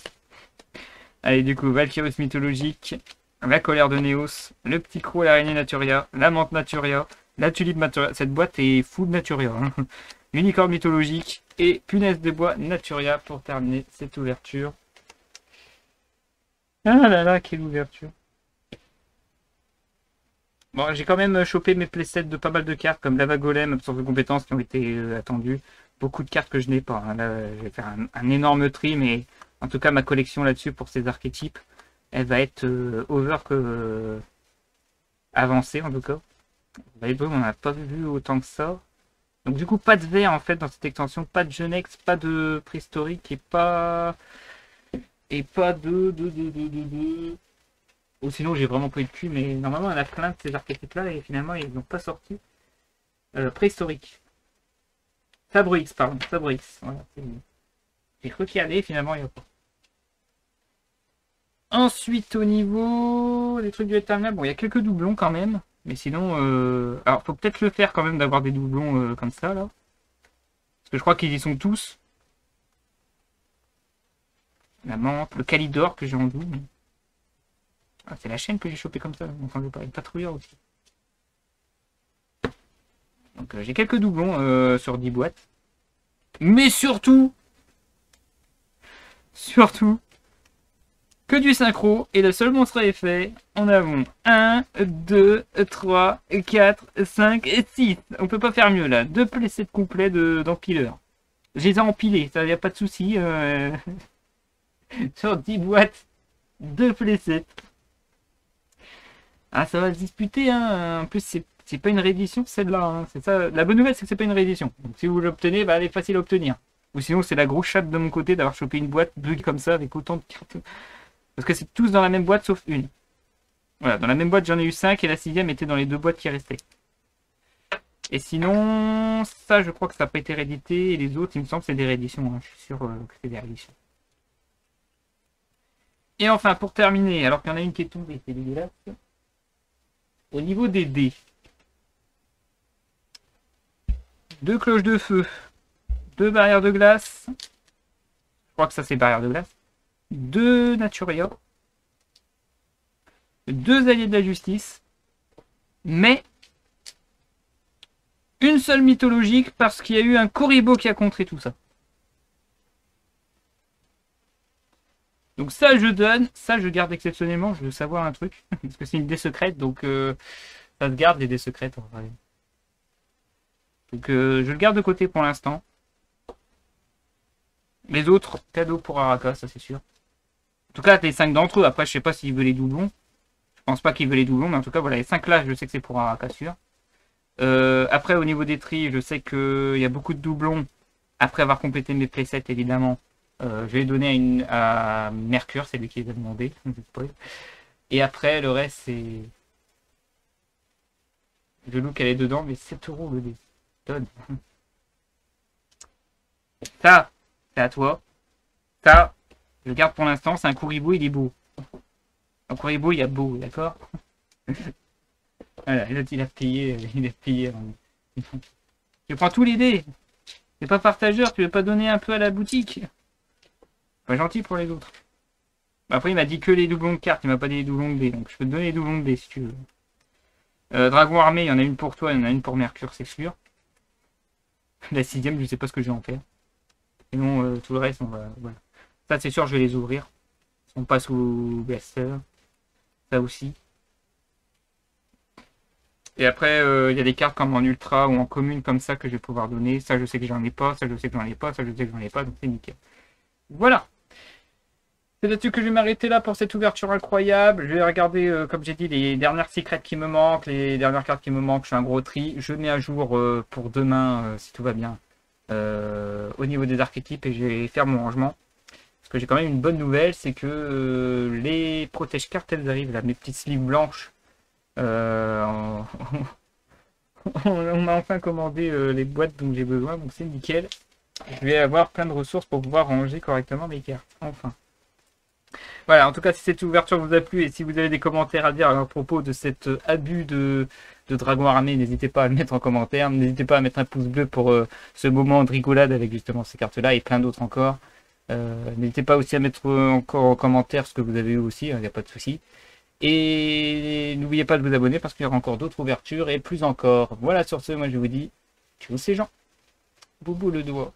Allez, du coup, Valkyros mythologique, la colère de Néos, le petit croc, l'araignée Naturia, la menthe Naturia, la tulipe Naturia. Cette boîte est full Naturia. Hein. L'unicorne mythologique et punaise de bois Naturia pour terminer cette ouverture. Ah là là, quelle ouverture. Bon, j'ai quand même chopé mes playsets de pas mal de cartes comme Lava Golem, absorbe de compétences qui ont été attendues. Beaucoup de cartes que je n'ai pas. Hein. Là, je vais faire un énorme tri, mais en tout cas, ma collection là-dessus pour ces archétypes, elle va être over que avancée en tout cas. Les brumes, on n'a pas vu autant que ça. Donc du coup, pas de vert en fait dans cette extension, pas de Genex, pas de préhistorique et pas de. Ou sinon j'ai vraiment pris le cul, mais normalement on a plein de ces archétypes là et finalement ils n'ont pas sorti préhistorique. Fabrix, pardon, Fabrix. Voilà, j'ai cru qu'il y allait, finalement il n'y a pas. Ensuite au niveau des trucs du éternel, bon il y a quelques doublons quand même. Mais sinon, alors faut peut-être le faire quand même d'avoir des doublons comme ça là. Parce que je crois qu'ils y sont tous. La menthe, le Calidor que j'ai en double. Ah, c'est la chaîne que j'ai chopé comme ça. Enfin, je vais pas, une patrouilleur aussi. Donc j'ai quelques doublons sur 10 boîtes. Mais surtout, que du synchro. Et le seul monstre à effet, en avons 1, 2, 3, 4, 5 et 6. On peut pas faire mieux là. 2 playsets complets d'empileurs. Je les ai empilés, ça y a pas de souci. Sur 10 boîtes, 2 playsets. Ah, ça va se disputer, hein. En plus, c'est pas une réédition, celle-là. Hein. C'est ça. La bonne nouvelle, c'est que c'est pas une réédition. Donc, si vous l'obtenez, bah, elle est facile à obtenir. Ou sinon, c'est la grosse chatte de mon côté d'avoir chopé une boîte bug comme ça avec autant de cartes. Parce que c'est tous dans la même boîte sauf une. Voilà, dans la même boîte, j'en ai eu 5 et la 6ème était dans les 2 boîtes qui restaient. Et sinon, ça, je crois que ça n'a pas été réédité. Et les autres, il me semble que c'est des rééditions. Hein. Je suis sûr que c'est des rééditions. Et enfin, pour terminer, alors qu'il y en a une qui est tombée, c'est dégueulasse. Au niveau des dés, 2 cloches de feu, 2 barrières de glace. Je crois que ça c'est barrière de glace. 2 Naturia. 2 alliés de la justice. Mais une seule mythologique parce qu'il y a eu un Kuriboh qui a contré tout ça. Donc ça je donne, ça je garde exceptionnellement, je veux savoir un truc. Parce que c'est une dé secrète, donc ça se garde les dés secrètes en vrai. Donc je le garde de côté pour l'instant. Les autres, cadeaux pour Araka, ça c'est sûr. En tout cas, les 5 d'entre eux, après je sais pas s'il veut les doublons. Je pense pas qu'il veut les doublons, mais en tout cas voilà, les 5 là, je sais que c'est pour Araka sûr. Après au niveau des tris, je sais qu'il y a beaucoup de doublons. Après avoir complété mes playsets évidemment. Je vais donner à Mercure, c'est lui qui les a demandé. Et après, le reste, c'est. Je loue qu'elle est dedans, mais 7 € le dé. Donne. Ça, c'est à toi. Ça, je garde pour l'instant, c'est un Kuriboh, il est beau. Un Kuriboh, il y a beau, d'accord. Voilà, il a payé. Tu prends tous les dés. C'est pas partageur, tu veux pas donner un peu à la boutique. Pas gentil pour les autres. Après, il m'a dit que les doublons de cartes, il m'a pas dit les doublons de dés. Donc, je peux te donner les doublons de dés si tu veux. Dragon armé, il y en a une pour toi, il y en a une pour Mercure, c'est sûr. La 6ème, je sais pas ce que je vais en faire. Sinon, tout le reste, on va. Voilà. Ça, c'est sûr, je vais les ouvrir. On passe au blaster. Ça aussi. Et après, il y a des cartes comme en ultra ou en commune comme ça que je vais pouvoir donner. Ça, je sais que j'en ai pas. Ça, je sais que j'en ai pas. Ça, je sais que j'en ai pas. Donc, c'est nickel. Voilà. C'est là-dessus que je vais m'arrêter là pour cette ouverture incroyable. Je vais regarder, comme j'ai dit, les dernières secrets qui me manquent, les dernières cartes qui me manquent. Je fais un gros tri. Je mets à jour pour demain, si tout va bien, au niveau des archétypes et je vais faire mon rangement. Parce que j'ai quand même une bonne nouvelle, c'est que les protège-cartes, elles arrivent là, mes petites sleeves blanches. Euh, on m'a enfin commandé les boîtes dont j'ai besoin, donc c'est nickel. Je vais avoir plein de ressources pour pouvoir ranger correctement mes cartes, enfin. Voilà, en tout cas, si cette ouverture vous a plu et si vous avez des commentaires à dire à propos de cet abus de dragon armé, n'hésitez pas à le mettre en commentaire. N'hésitez pas à mettre un pouce bleu pour ce moment de rigolade avec justement ces cartes-là et plein d'autres encore. N'hésitez pas aussi à mettre encore en commentaire ce que vous avez eu aussi, il n'y a pas de souci. Et n'oubliez pas de vous abonner parce qu'il y aura encore d'autres ouvertures et plus encore. Voilà, sur ce, moi je vous dis, tchuss ces gens. Boubou le doigt.